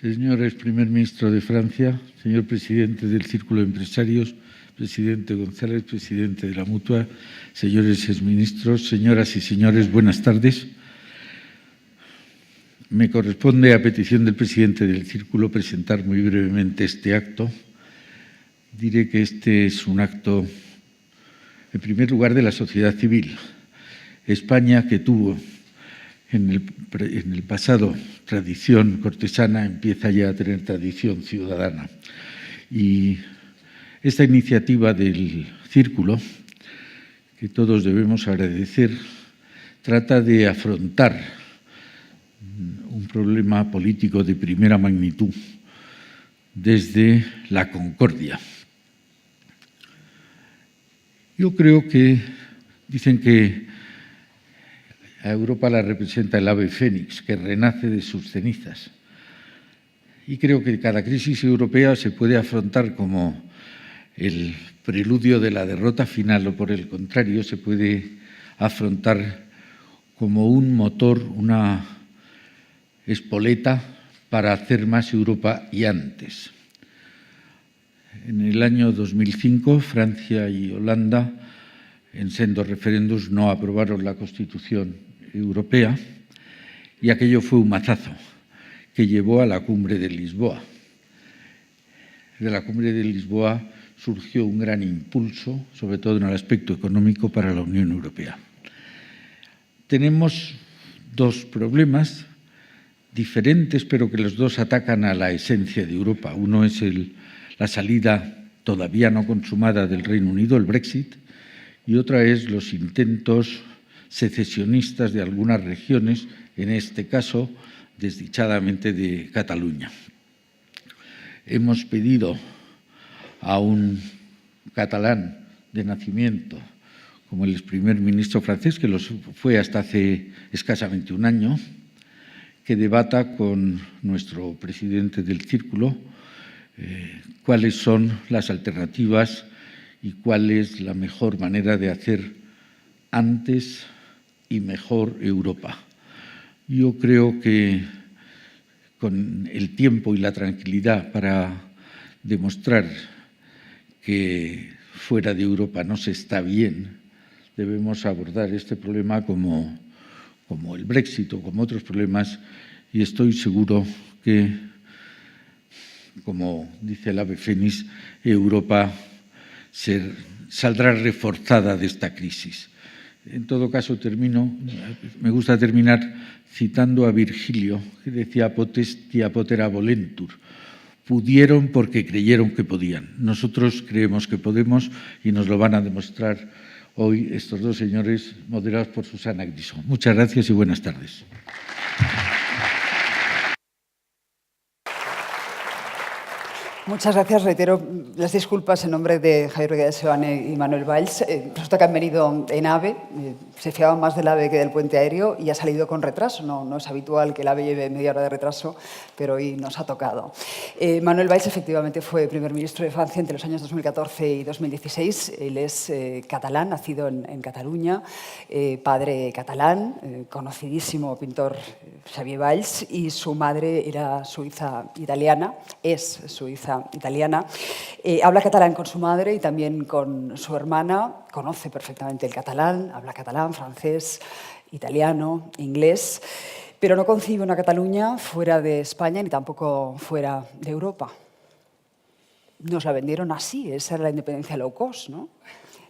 Señores primer ministro de Francia, señor presidente del Círculo de Empresarios, presidente González, presidente de la Mutua, señores exministros, señoras y señores, buenas tardes. Me corresponde, a petición del presidente del Círculo, presentar muy brevemente este acto. Diré que este es un acto, en primer lugar, de la sociedad civil. España, que tuvo en el pasado tradición cortesana, empieza ya a tener tradición ciudadana. Y esta iniciativa del Círculo, que todos debemos agradecer, trata de afrontar un problema político de primera magnitud desde la concordia. Yo creo que dicen que a Europa la representa el ave fénix, que renace de sus cenizas. Y creo que cada crisis europea se puede afrontar como el preludio de la derrota final, o por el contrario, se puede afrontar como un motor, una espoleta para hacer más Europa y antes. En el año 2005, Francia y Holanda, en sendos referéndums, no aprobaron la Constitución Europea, y aquello fue un mazazo que llevó a la cumbre de Lisboa. De la cumbre de Lisboa surgió un gran impulso, sobre todo en el aspecto económico, para la Unión Europea. Tenemos dos problemas diferentes, pero que los dos atacan a la esencia de Europa. Uno es la salida todavía no consumada del Reino Unido, el Brexit, y otra es los intentos secesionistas de algunas regiones, en este caso, desdichadamente, de Cataluña. Hemos pedido a un catalán de nacimiento, como el ex primer ministro francés, que lo fue hasta hace escasamente un año, que debata con nuestro presidente del Círculo cuáles son las alternativas y cuál es la mejor manera de hacer antes y mejor Europa. Yo creo que con el tiempo y la tranquilidad para demostrar que fuera de Europa no se está bien, debemos abordar este problema como el Brexit o como otros problemas, y estoy seguro que, como dice el ave fénix, Europa saldrá reforzada de esta crisis. En todo caso, me gusta terminar citando a Virgilio, que decía potestia potera volentur. Pudieron porque creyeron que podían. Nosotros creemos que podemos y nos lo van a demostrar hoy estos dos señores, moderados por Susana Griso. Muchas gracias y buenas tardes. Muchas gracias. Reitero las disculpas en nombre de Javier Vega de Sebane y Manuel Valls. Resulta que han venido en AVE, se fiaban más del AVE que del puente aéreo y ha salido con retraso. No es habitual que el AVE lleve media hora de retraso, pero hoy nos ha tocado. Manuel Valls efectivamente fue primer ministro de Francia entre los años 2014 y 2016. Él es catalán, nacido en Cataluña, padre catalán, conocidísimo pintor Xavier Valls, y su madre era suiza-italiana, es suiza-italiana. Habla catalán con su madre y también con su hermana. Conoce perfectamente el catalán, habla catalán, francés, italiano, inglés, pero no concibe una Cataluña fuera de España ni tampoco fuera de Europa. Nos la vendieron así, esa era la independencia low cost, ¿no?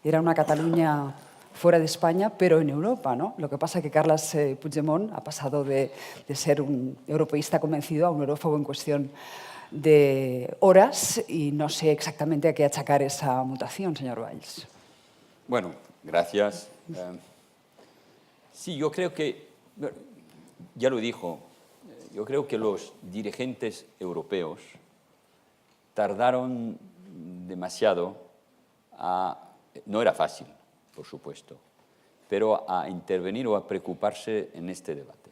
Era una Cataluña fuera de España, pero en Europa, ¿no? Lo que pasa es que Carles Puigdemont ha pasado de ser un europeísta convencido a un eurófobo en cuestión de horas, y no sé exactamente a qué achacar esa mutación, señor Valls. Bueno, gracias. Sí, yo creo que, ya lo dijo, yo creo que los dirigentes europeos tardaron demasiado no era fácil, por supuesto, pero a intervenir o a preocuparse en este debate.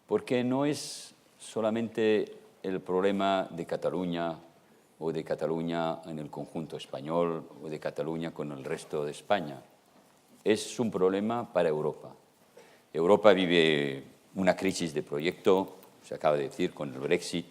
Porque no es solamente el problema de Cataluña o de Cataluña en el conjunto español o de Cataluña con el resto de España. Es un problema para Europa. Europa vive una crisis de proyecto, se acaba de decir, con el Brexit,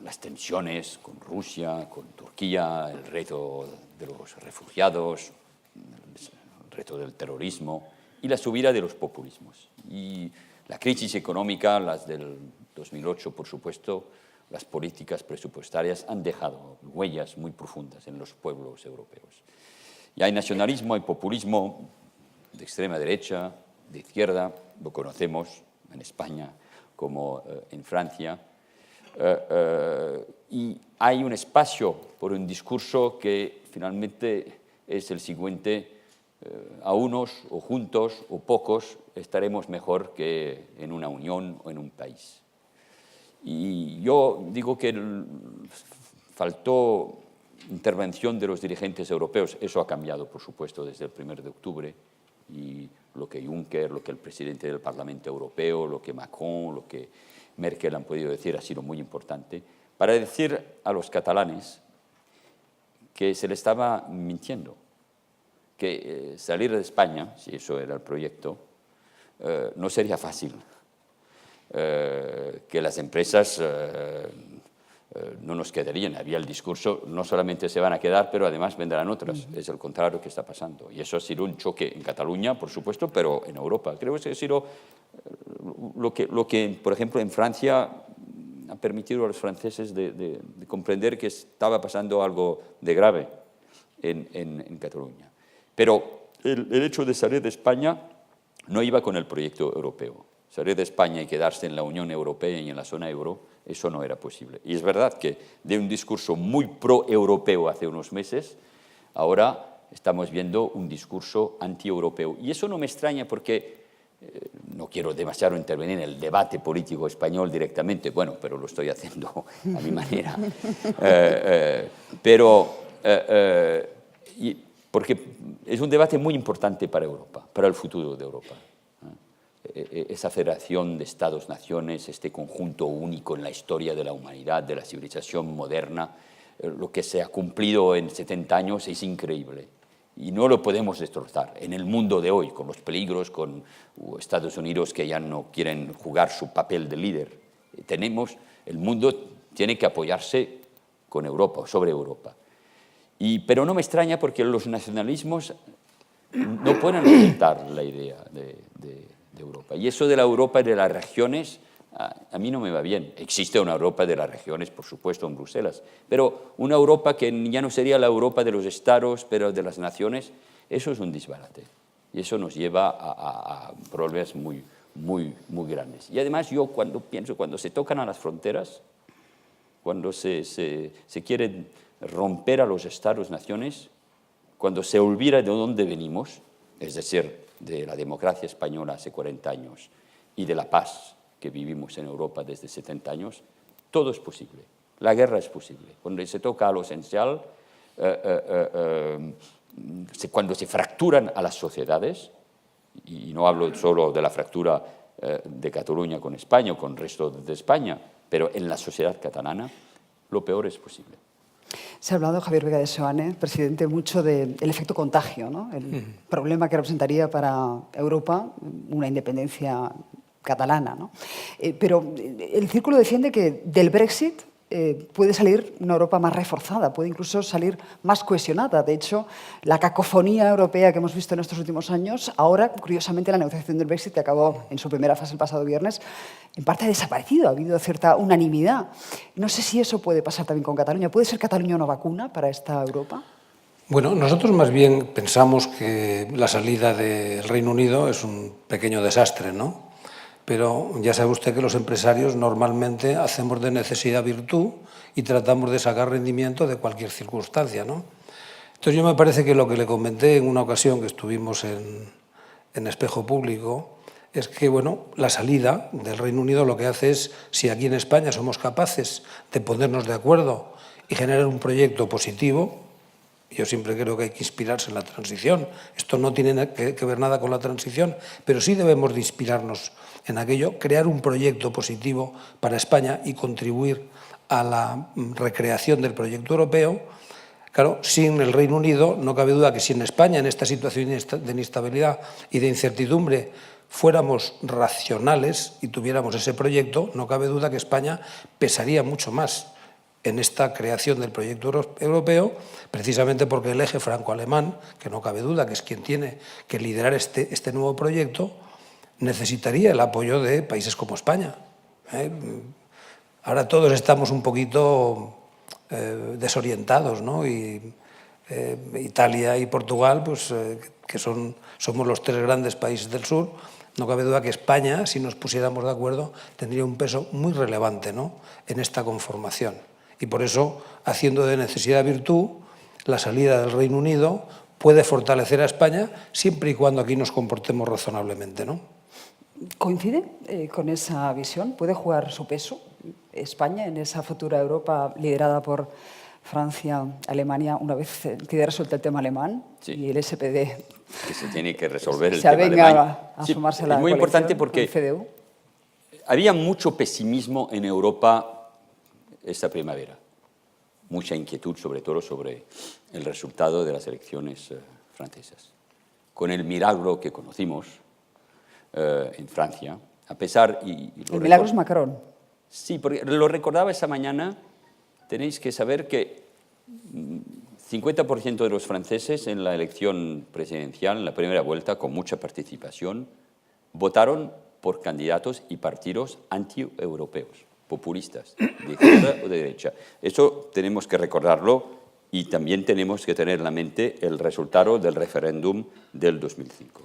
las tensiones con Rusia, con Turquía, el reto de los refugiados, el reto del terrorismo y la subida de los populismos. Y la crisis económica, las del 2008, por supuesto, las políticas presupuestarias han dejado huellas muy profundas en los pueblos europeos. Y hay nacionalismo, hay populismo de extrema derecha, de izquierda, lo conocemos en España como en Francia, y hay un espacio por un discurso que finalmente es el siguiente: a unos o juntos o pocos estaremos mejor que en una unión o en un país. Y yo digo que faltó intervención de los dirigentes europeos. Eso ha cambiado, por supuesto, desde el 1 de octubre, y lo que Juncker, lo que el presidente del Parlamento Europeo, lo que Macron, lo que Merkel han podido decir ha sido muy importante para decir a los catalanes que se les estaba mintiendo, que salir de España, si eso era el proyecto, no sería fácil, que las empresas no nos quedarían. Había el discurso, no solamente se van a quedar, pero además vendrán otras. Es el contrario que está pasando. Y eso ha sido un choque en Cataluña, por supuesto, pero en Europa. Creo que ha sido lo que, por ejemplo, en Francia ha permitido a los franceses de comprender que estaba pasando algo de grave en Cataluña. Pero el hecho de salir de España no iba con el proyecto europeo. Salir de España y quedarse en la Unión Europea y en la zona euro, eso no era posible. Y es verdad que de un discurso muy pro-europeo hace unos meses, ahora estamos viendo un discurso anti-europeo. Y eso no me extraña porque no quiero demasiado intervenir en el debate político español directamente, bueno, pero lo estoy haciendo a mi manera. Porque es un debate muy importante para Europa, para el futuro de Europa. Esa federación de Estados-naciones, este conjunto único en la historia de la humanidad, de la civilización moderna, lo que se ha cumplido en 70 años es increíble. Y no lo podemos destrozar en el mundo de hoy, con los peligros, con Estados Unidos que ya no quieren jugar su papel de líder. El mundo tiene que apoyarse con Europa, sobre Europa. Pero no me extraña porque los nacionalismos no pueden aceptar la idea de Europa. Y eso de la Europa de las regiones, a mí no me va bien. Existe una Europa de las regiones, por supuesto, en Bruselas, pero una Europa que ya no sería la Europa de los estados, pero de las naciones, eso es un disbarate. Y eso nos lleva a problemas muy, muy, muy grandes. Y además yo cuando se tocan a las fronteras, cuando se quiere romper a los estados-naciones, cuando se olvida de dónde venimos, es decir, de la democracia española hace 40 años y de la paz que vivimos en Europa desde 70 años, todo es posible. La guerra es posible. Cuando se toca a lo esencial, cuando se fracturan a las sociedades, y no hablo solo de la fractura de Cataluña con España o con el resto de España, pero en la sociedad catalana, lo peor es posible. Se ha hablado, Javier Vega de Seoane, presidente, mucho del efecto contagio, ¿no? El problema que representaría para Europa una independencia catalana, ¿no? Pero el Círculo defiende que del Brexit puede salir una Europa más reforzada, puede incluso salir más cohesionada. De hecho, la cacofonía europea que hemos visto en estos últimos años, ahora, curiosamente, la negociación del Brexit, que acabó en su primera fase el pasado viernes, en parte ha desaparecido, ha habido cierta unanimidad. No sé si eso puede pasar también con Cataluña. ¿Puede ser Cataluña una vacuna para esta Europa? Bueno, nosotros más bien pensamos que la salida del Reino Unido es un pequeño desastre, ¿no? Pero ya sabe usted que los empresarios normalmente hacemos de necesidad virtud y tratamos de sacar rendimiento de cualquier circunstancia, ¿no? Entonces yo me parece que lo que le comenté en una ocasión que estuvimos en Espejo Público es que, bueno, la salida del Reino Unido lo que hace es, si aquí en España somos capaces de ponernos de acuerdo y generar un proyecto positivo, yo siempre creo que hay que inspirarse en la transición. Esto no tiene que ver nada con la transición, pero sí debemos de inspirarnos en aquello, crear un proyecto positivo para España y contribuir a la recreación del proyecto europeo. Claro, sin el Reino Unido no cabe duda que si en España, en esta situación de inestabilidad y de incertidumbre, fuéramos racionales y tuviéramos ese proyecto, no cabe duda que España pesaría mucho más en esta creación del proyecto europeo, precisamente porque el eje franco-alemán, que no cabe duda que es quien tiene que liderar este nuevo proyecto, necesitaría el apoyo de países como España. Ahora todos estamos un poquito desorientados, ¿no? Y Italia y Portugal, pues, que somos los tres grandes países del sur, no cabe duda que España, si nos pusiéramos de acuerdo, tendría un peso muy relevante, ¿no?, en esta conformación. Y por eso, haciendo de necesidad virtud, la salida del Reino Unido puede fortalecer a España siempre y cuando aquí nos comportemos razonablemente, ¿no? ¿Coincide con esa visión? ¿Puede jugar su peso España en esa futura Europa liderada por Francia, Alemania, una vez quede resuelto el tema alemán y el SPD? Que se tiene que resolver el se tema avenga alemán. a sumarse a la es muy importante coalición porque con el CDU. había mucho pesimismo en Europa esta primavera. Mucha inquietud, sobre todo, sobre el resultado de las elecciones francesas. Con el milagro que conocimos en Francia, a pesar... El milagro es Macron. Sí, porque lo recordaba esta mañana, tenéis que saber que 50% de los franceses en la elección presidencial, en la primera vuelta, con mucha participación, votaron por candidatos y partidos anti-europeos, populistas, de izquierda o de derecha. Eso tenemos que recordarlo y también tenemos que tener en la mente el resultado del referéndum del 2005.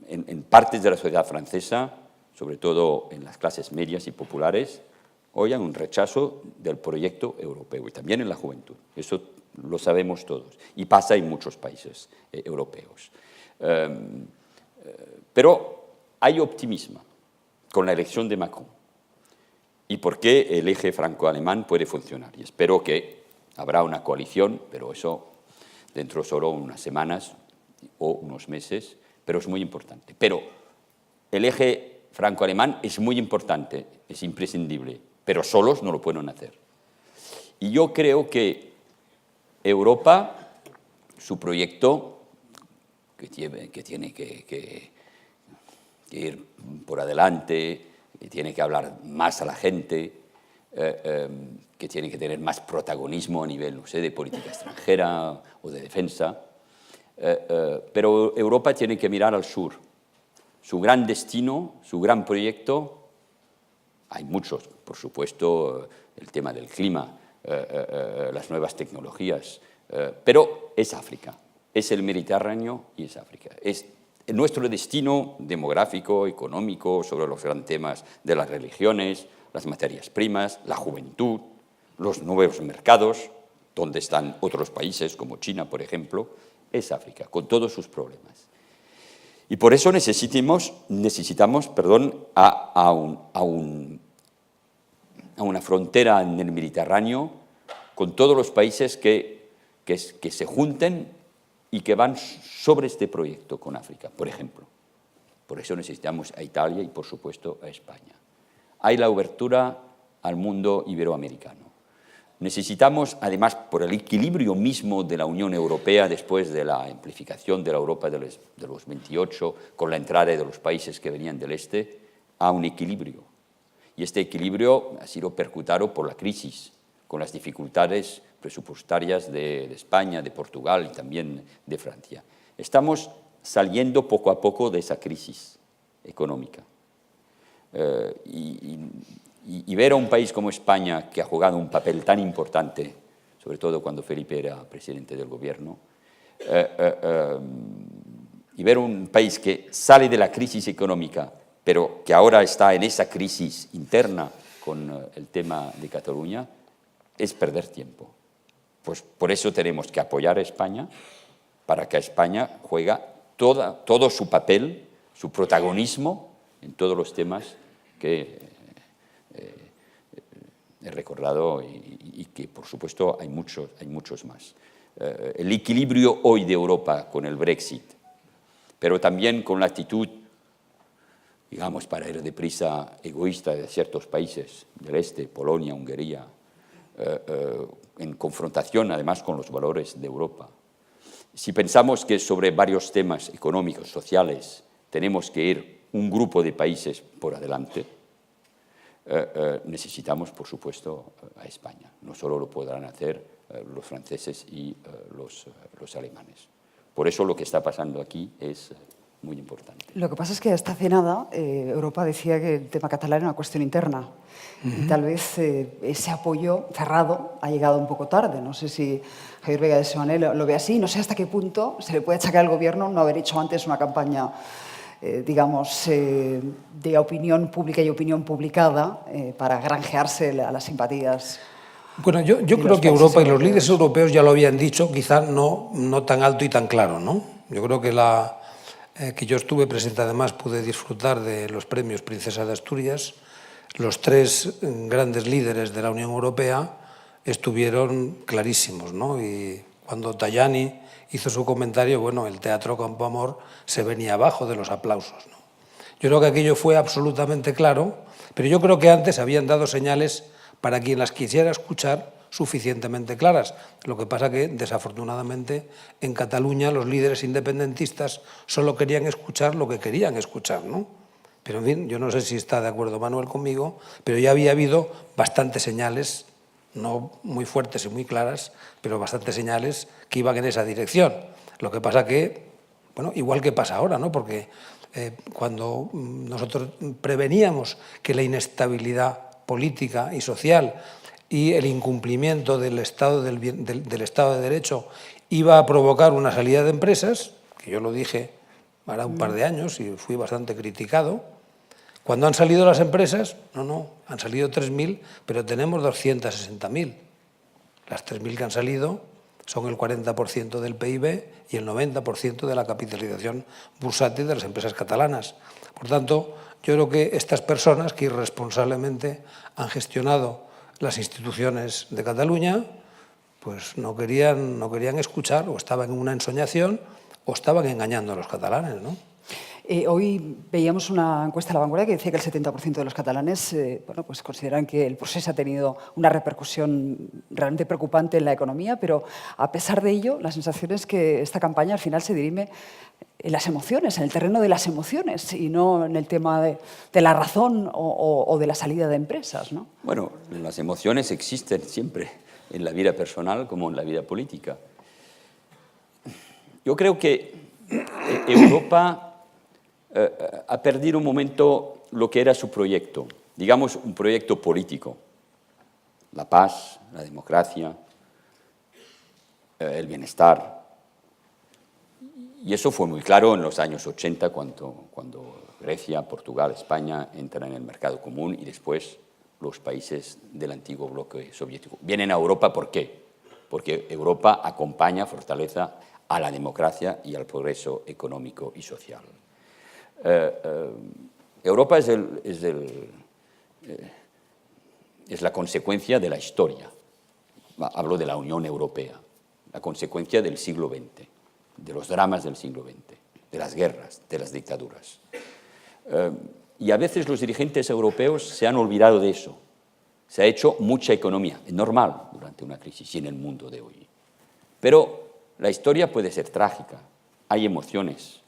En partes de la sociedad francesa, sobre todo en las clases medias y populares, hoy hay un rechazo del proyecto europeo y también en la juventud. Eso lo sabemos todos y pasa en muchos países europeos. Pero hay optimismo con la elección de Macron y por qué el eje franco-alemán puede funcionar. Y espero que habrá una coalición, pero eso dentro solo unas semanas o unos meses, pero es muy importante. Pero el eje franco-alemán es muy importante, es imprescindible, pero solos no lo pueden hacer. Y yo creo que Europa, su proyecto, que tiene que ir por adelante, que tiene que hablar más a la gente, que tiene que tener más protagonismo a nivel, no sé, de política extranjera o de defensa, pero Europa tiene que mirar al sur. Su gran destino, su gran proyecto, hay muchos, por supuesto, el tema del clima, las nuevas tecnologías, pero es África, es el Mediterráneo y es África. Es nuestro destino demográfico, económico, sobre los grandes temas de las religiones, las materias primas, la juventud, los nuevos mercados, donde están otros países como China, por ejemplo, es África, con todos sus problemas. Y por eso necesitamos a una frontera en el Mediterráneo con todos los países que se junten y que van sobre este proyecto con África, por ejemplo. Por eso necesitamos a Italia y, por supuesto, a España. Hay la abertura al mundo iberoamericano. Necesitamos, además, por el equilibrio mismo de la Unión Europea después de la amplificación de la Europa de los 28, con la entrada de los países que venían del este, a un equilibrio. Y este equilibrio ha sido percutado por la crisis, con las dificultades presupuestarias de España, de Portugal y también de Francia. Estamos saliendo poco a poco de esa crisis económica. Y ver a un país como España, que ha jugado un papel tan importante, sobre todo cuando Felipe era presidente del gobierno, y ver un país que sale de la crisis económica, pero que ahora está en esa crisis interna con el tema de Cataluña, es perder tiempo. Pues por eso tenemos que apoyar a España, para que España juegue todo su papel, su protagonismo en todos los temas que he recordado y que, por supuesto, hay muchos más. El equilibrio hoy de Europa con el Brexit, pero también con la actitud, digamos, para ir deprisa, egoísta de ciertos países del este, Polonia, Hungría, en confrontación, además, con los valores de Europa. Si pensamos que sobre varios temas económicos, sociales, tenemos que ir un grupo de países por adelante, necesitamos, por supuesto, a España. No solo lo podrán hacer los franceses y los alemanes. Por eso lo que está pasando aquí es muy importante. Lo que pasa es que hasta hace nada Europa decía que el tema catalán era una cuestión interna. Y tal vez ese apoyo cerrado ha llegado un poco tarde. No sé si Javier Vega de Seoane lo ve así. No sé hasta qué punto se le puede achacar al Gobierno no haber hecho antes una campaña digamos, de opinión pública y opinión publicada para granjearse a las simpatías. Bueno, yo creo que Europa y los líderes europeos ya lo habían dicho, quizá no tan alto y tan claro, ¿no? Yo creo que que yo estuve presente, además pude disfrutar de los premios Princesa de Asturias. Los tres grandes líderes de la Unión Europea estuvieron clarísimos, ¿no? Y cuando Tajani hizo su comentario, bueno, el Teatro Campo Amor se venía abajo de los aplausos, ¿no? Yo creo que aquello fue absolutamente claro, pero yo creo que antes habían dado señales para quien las quisiera escuchar suficientemente claras. Lo que pasa que, desafortunadamente, en Cataluña los líderes independentistas solo querían escuchar lo que querían escuchar, ¿no? Pero, en fin, yo no sé si está de acuerdo Manuel conmigo, pero ya había habido bastantes señales, no muy fuertes y muy claras, pero bastantes señales que iban en esa dirección. Lo que pasa que, bueno, igual que pasa ahora, ¿no? Porque cuando nosotros preveníamos que la inestabilidad política y social y el incumplimiento del Estado de Derecho iba a provocar una salida de empresas, que yo lo dije hará un par de años y fui bastante criticado. Cuando han salido las empresas, no, han salido 3.000, pero tenemos 260.000. Las 3.000 que han salido son el 40% del PIB y el 90% de la capitalización bursátil de las empresas catalanas. Por tanto, yo creo que estas personas que irresponsablemente han gestionado las instituciones de Cataluña, pues no querían escuchar, o estaban en una ensoñación o estaban engañando a los catalanes, ¿no? Hoy veíamos una encuesta de La Vanguardia que decía que el 70% de los catalanes pues consideran que el procés ha tenido una repercusión realmente preocupante en la economía, pero a pesar de ello, la sensación es que esta campaña al final se dirime en las emociones, en el terreno de las emociones y no en el tema de la razón o de la salida de empresas, ¿no? Bueno, las emociones existen siempre en la vida personal como en la vida política. Yo creo que Europa ha perdido un momento lo que era su proyecto, digamos un proyecto político, la paz, la democracia, el bienestar. Y eso fue muy claro en los años 80 cuando Grecia, Portugal, España entran en el mercado común y después los países del antiguo bloque soviético. Vienen a Europa, ¿por qué? Porque Europa acompaña, fortalece a la democracia y al progreso económico y social. Europa es la consecuencia de la historia. Hablo de la Unión Europea, la consecuencia del siglo XX, de los dramas del siglo XX, de las guerras, de las dictaduras. Y a veces los dirigentes europeos se han olvidado de eso. Se ha hecho mucha economía, es normal durante una crisis y en el mundo de hoy. Pero la historia puede ser trágica, hay emociones.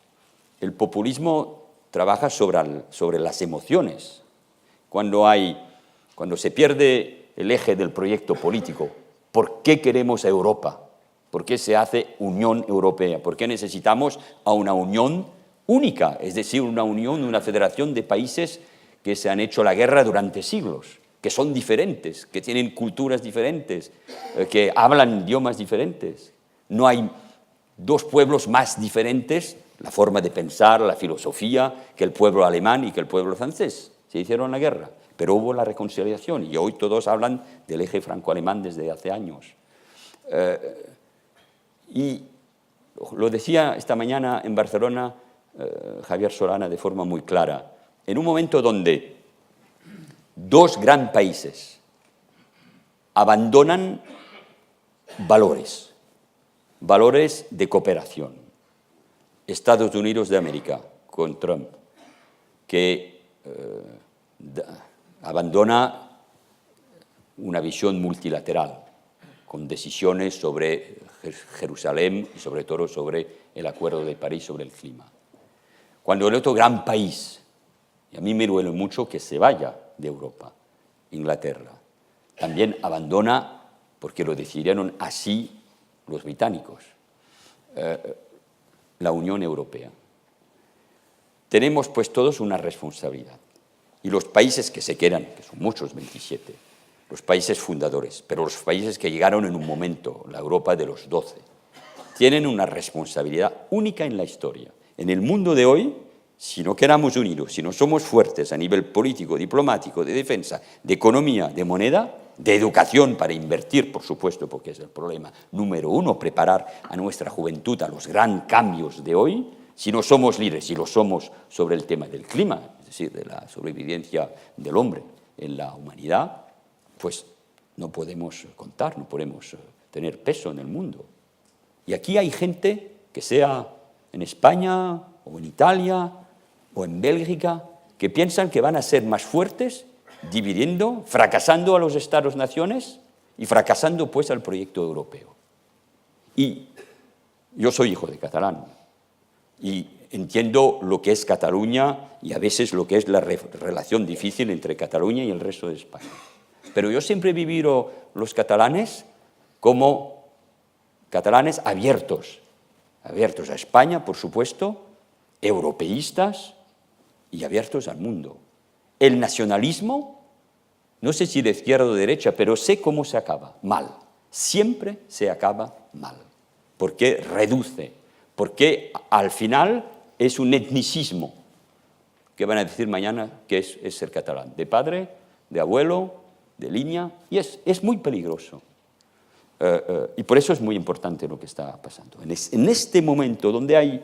El populismo trabaja sobre las emociones. Cuando se pierde el eje del proyecto político, ¿por qué queremos a Europa? ¿Por qué se hace Unión Europea? ¿Por qué necesitamos a una unión única? Es decir, una federación de países que se han hecho la guerra durante siglos, que son diferentes, que tienen culturas diferentes, que hablan idiomas diferentes. No hay dos pueblos más diferentes, la forma de pensar, la filosofía, que el pueblo alemán y que el pueblo francés. Se hicieron la guerra, pero hubo la reconciliación y hoy todos hablan del eje franco-alemán desde hace años. Y lo decía esta mañana en Barcelona Javier Solana de forma muy clara, en un momento donde dos grandes países abandonan valores de cooperación. Estados Unidos de América, con Trump, que abandona una visión multilateral con decisiones sobre Jerusalén y sobre todo sobre el Acuerdo de París sobre el clima. Cuando el otro gran país, y a mí me duele mucho que se vaya de Europa, Inglaterra, también abandona, porque lo decidieron así los británicos, la Unión Europea. Tenemos pues todos una responsabilidad. Y los países que se quedan, que son muchos, 27, los países fundadores, pero los países que llegaron en un momento, la Europa de los 12, tienen una responsabilidad única en la historia. En el mundo de hoy, si no quedamos unidos, si no somos fuertes a nivel político, diplomático, de defensa, de economía, de moneda, de educación para invertir, por supuesto, porque es el problema número uno, preparar a nuestra juventud a los grandes cambios de hoy, si no somos líderes, y lo somos sobre el tema del clima, es decir, de la sobrevivencia del hombre en la humanidad, pues no podemos contar, no podemos tener peso en el mundo. Y aquí hay gente que sea en España o en Italia o en Bélgica que piensan que van a ser más fuertes dividiendo, fracasando a los Estados-naciones y fracasando pues al proyecto europeo. Y yo soy hijo de catalán y entiendo lo que es Cataluña y a veces lo que es la relación difícil entre Cataluña y el resto de España. Pero yo siempre he vivido los catalanes como catalanes abiertos a España, por supuesto, europeístas y abiertos al mundo. El nacionalismo, no sé si de izquierda o de derecha, pero sé cómo se acaba, mal. Siempre se acaba mal, porque reduce, porque al final es un etnicismo, que van a decir mañana que es ser catalán, de padre, de abuelo, de línea, y es muy peligroso. Y por eso es muy importante lo que está pasando. En este momento donde hay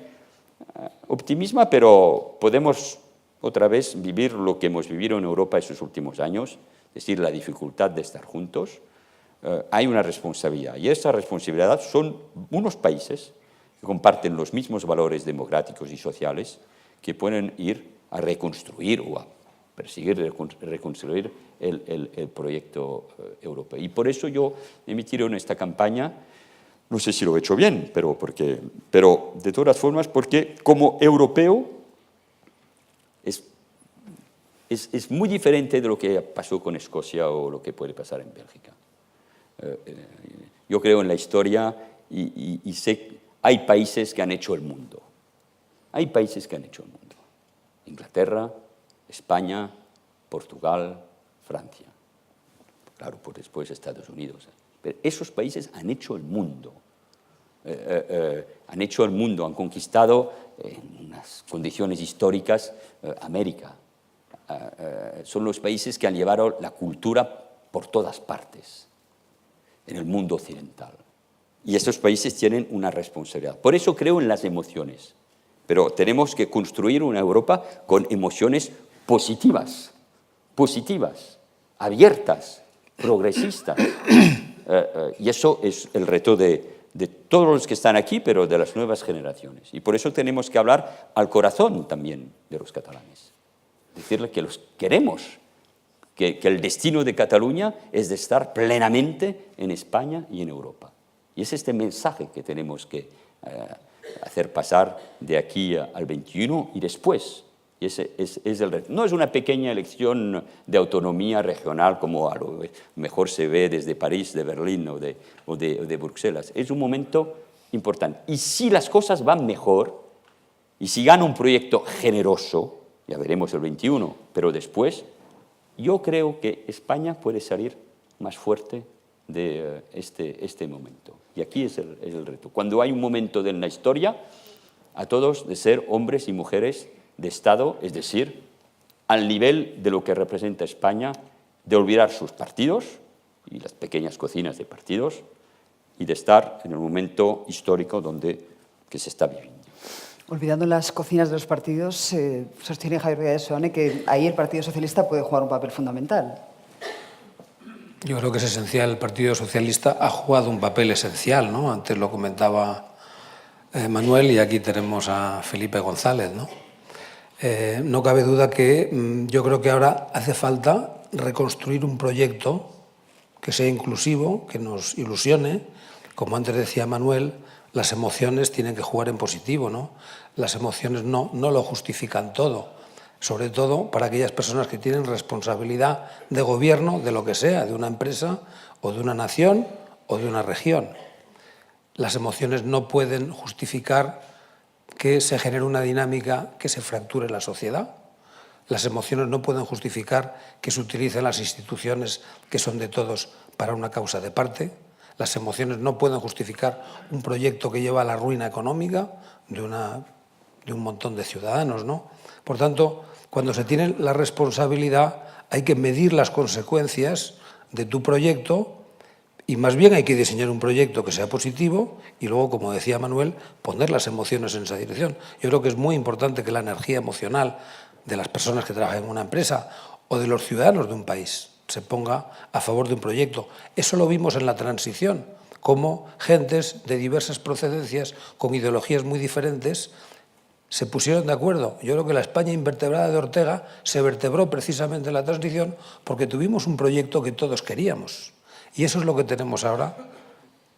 optimismo, pero podemos otra vez vivir lo que hemos vivido en Europa estos últimos años, es decir, la dificultad de estar juntos, hay una responsabilidad. Y esa responsabilidad son unos países que comparten los mismos valores democráticos y sociales que pueden ir a reconstruir o a perseguir reconstruir el proyecto europeo. Y por eso yo he metido en esta campaña, no sé si lo he hecho bien, pero de todas formas, porque como europeo es muy diferente de lo que pasó con Escocia o lo que puede pasar en Bélgica. Yo creo en la historia y sé que hay países que han hecho el mundo. Hay países que han hecho el mundo. Inglaterra, España, Portugal, Francia. Claro, por después Estados Unidos. Pero esos países han hecho el mundo. Han hecho el mundo, han conquistado en unas condiciones históricas América. Son los países que han llevado la cultura por todas partes en el mundo occidental. Y estos países tienen una responsabilidad. Por eso creo en las emociones. Pero tenemos que construir una Europa con emociones positivas, abiertas, progresistas. Y eso es el reto de todos los que están aquí, pero de las nuevas generaciones. Y por eso tenemos que hablar al corazón también de los catalanes. Decirles que los queremos, que el destino de Cataluña es de estar plenamente en España y en Europa. Y es este mensaje que tenemos que hacer pasar de aquí al 21 y después. Y ese es el reto. No es una pequeña elección de autonomía regional como a lo mejor se ve desde París, de Berlín o de Bruselas. Es un momento importante. Y si las cosas van mejor, y si gana un proyecto generoso, ya veremos el 21, pero después, yo creo que España puede salir más fuerte de este momento. Y aquí es el reto. Cuando hay un momento en la historia, a todos de ser hombres y mujeres de Estado, es decir, al nivel de lo que representa España, de olvidar sus partidos y las pequeñas cocinas de partidos y de estar en el momento histórico que se está viviendo. Olvidando las cocinas de los partidos, sostiene Javier Rueda de Seoane que ahí el Partido Socialista puede jugar un papel fundamental. Yo creo que es esencial. El Partido Socialista ha jugado un papel esencial, ¿no? Antes lo comentaba Manuel y aquí tenemos a Felipe González, ¿no? No cabe duda que yo creo que ahora hace falta reconstruir un proyecto que sea inclusivo, que nos ilusione. Como antes decía Manuel, las emociones tienen que jugar en positivo, ¿no? Las emociones no lo justifican todo, sobre todo para aquellas personas que tienen responsabilidad de gobierno, de lo que sea, de una empresa o de una nación o de una región. Las emociones no pueden justificar que se genere una dinámica que se fracture la sociedad. Las emociones no pueden justificar que se utilicen las instituciones que son de todos para una causa de parte. Las emociones no pueden justificar un proyecto que lleva a la ruina económica de un montón de ciudadanos, ¿no? Por tanto, cuando se tiene la responsabilidad hay que medir las consecuencias de tu proyecto y más bien hay que diseñar un proyecto que sea positivo y luego, como decía Manuel, poner las emociones en esa dirección. Yo creo que es muy importante que la energía emocional de las personas que trabajan en una empresa o de los ciudadanos de un país se ponga a favor de un proyecto. Eso lo vimos en la transición, cómo gentes de diversas procedencias, con ideologías muy diferentes, se pusieron de acuerdo. Yo creo que la España invertebrada de Ortega se vertebró precisamente en la transición porque tuvimos un proyecto que todos queríamos. Y eso es lo que tenemos ahora.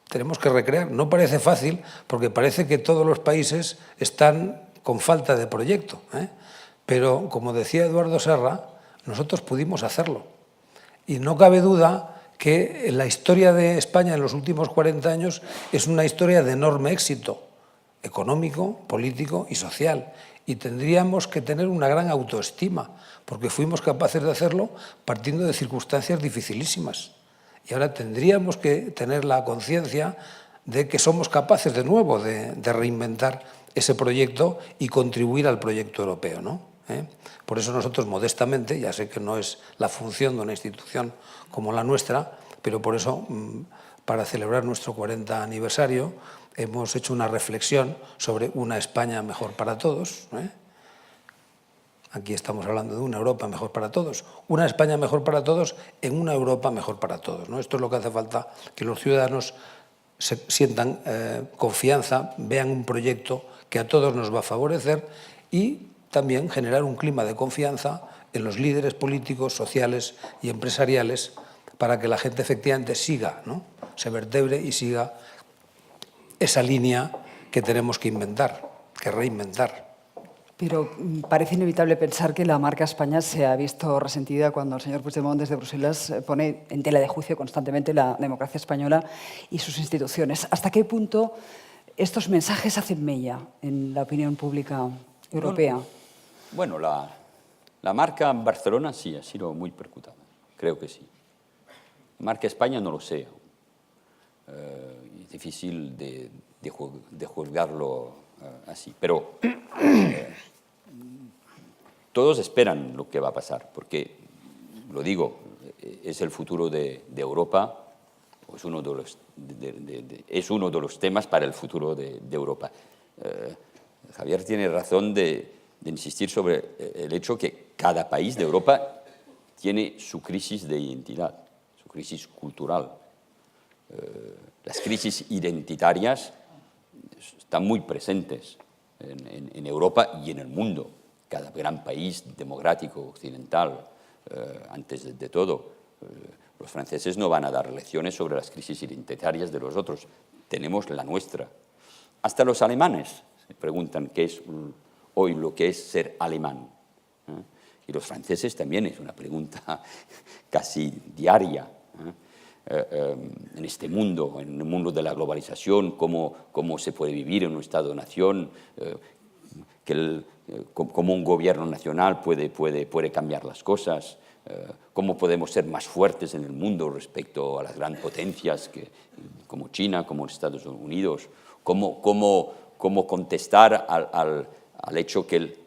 Tenemos que recrear. No parece fácil porque parece que todos los países están con falta de proyecto, ¿eh? Pero, como decía Eduardo Serra, nosotros pudimos hacerlo. Y no cabe duda que la historia de España en los últimos 40 años es una historia de enorme éxito económico, político y social. Y tendríamos que tener una gran autoestima, porque fuimos capaces de hacerlo partiendo de circunstancias dificilísimas. Y ahora tendríamos que tener la conciencia de que somos capaces de nuevo de reinventar ese proyecto y contribuir al proyecto europeo, ¿no? Por eso nosotros modestamente, ya sé que no es la función de una institución como la nuestra, pero por eso, para celebrar nuestro 40 aniversario, hemos hecho una reflexión sobre una España mejor para todos. Aquí estamos hablando de una Europa mejor para todos, una España mejor para todos en una Europa mejor para todos, ¿no? Esto es lo que hace falta, que los ciudadanos se sientan confianza, vean un proyecto que a todos nos va a favorecer y también generar un clima de confianza en los líderes políticos, sociales y empresariales para que la gente efectivamente siga, ¿no? Se vertebre y siga esa línea que tenemos que inventar, que reinventar. Pero parece inevitable pensar que la marca España se ha visto resentida cuando el señor Puigdemont desde Bruselas pone en tela de juicio constantemente la democracia española y sus instituciones. ¿Hasta qué punto estos mensajes hacen mella en la opinión pública europea? Bueno, la marca Barcelona sí ha sido muy percutada, creo que sí. La marca España no lo sé. Es difícil de juzgarlo así, pero todos esperan lo que va a pasar, porque, lo digo, es el futuro de Europa, es uno de los temas para el futuro de Europa. Javier tiene razón de insistir sobre el hecho que cada país de Europa tiene su crisis de identidad, su crisis cultural. Las crisis identitarias están muy presentes en Europa y en el mundo. Cada gran país democrático occidental, antes de todo, los franceses no van a dar lecciones sobre las crisis identitarias de los otros. Tenemos la nuestra. Hasta los alemanes se preguntan qué es hoy lo que es ser alemán. Y los franceses también es una pregunta casi diaria. En este mundo, en el mundo de la globalización, cómo se puede vivir en un Estado-nación, cómo un gobierno nacional puede cambiar las cosas, cómo podemos ser más fuertes en el mundo respecto a las grandes potencias como China, como Estados Unidos, cómo contestar al hecho que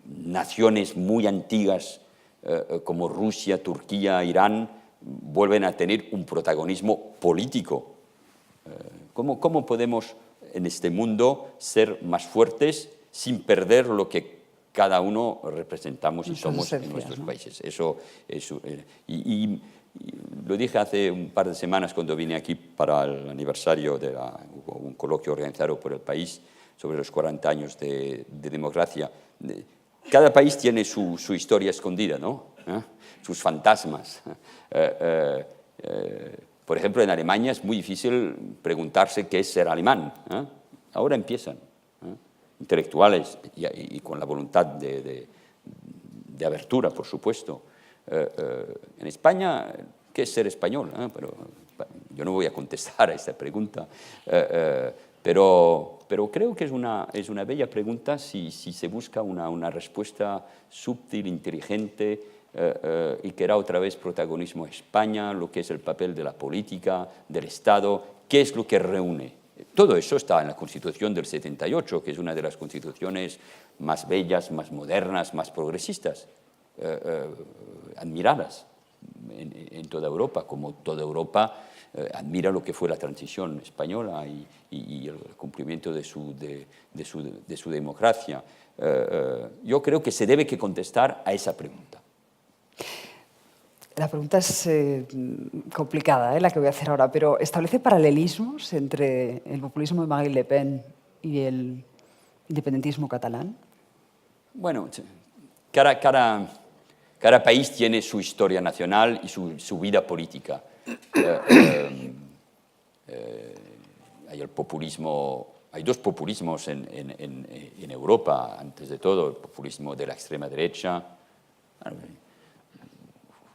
naciones muy antiguas como Rusia, Turquía, Irán vuelven a tener un protagonismo político. ¿Cómo podemos en este mundo ser más fuertes sin perder lo que cada uno representamos y somos en nuestros países? Y lo dije hace un par de semanas cuando vine aquí para el aniversario de un coloquio organizado por el país sobre los 40 años de democracia. Cada país tiene su historia escondida, ¿no? Sus fantasmas. Por ejemplo, en Alemania es muy difícil preguntarse qué es ser alemán. Ahora empiezan, intelectuales y con la voluntad de abertura, por supuesto. En España, ¿qué es ser español? Pero yo no voy a contestar a esta pregunta, pero creo que es una bella pregunta si se busca una respuesta sutil, inteligente, y que era otra vez protagonismo de España, lo que es el papel de la política, del Estado, qué es lo que reúne. Todo eso está en la Constitución del 78, que es una de las constituciones más bellas, más modernas, más progresistas, admiradas en toda Europa, como toda Europa admira lo que fue la transición española y el cumplimiento de su democracia. Yo creo que se debe que contestar a esa pregunta. La pregunta es complicada, la que voy a hacer ahora, pero ¿establece paralelismos entre el populismo de Marine Le Pen y el independentismo catalán? Bueno, cada país tiene su historia nacional y su vida política. Hay el populismo, hay dos populismos en Europa, antes de todo, el populismo de la extrema derecha.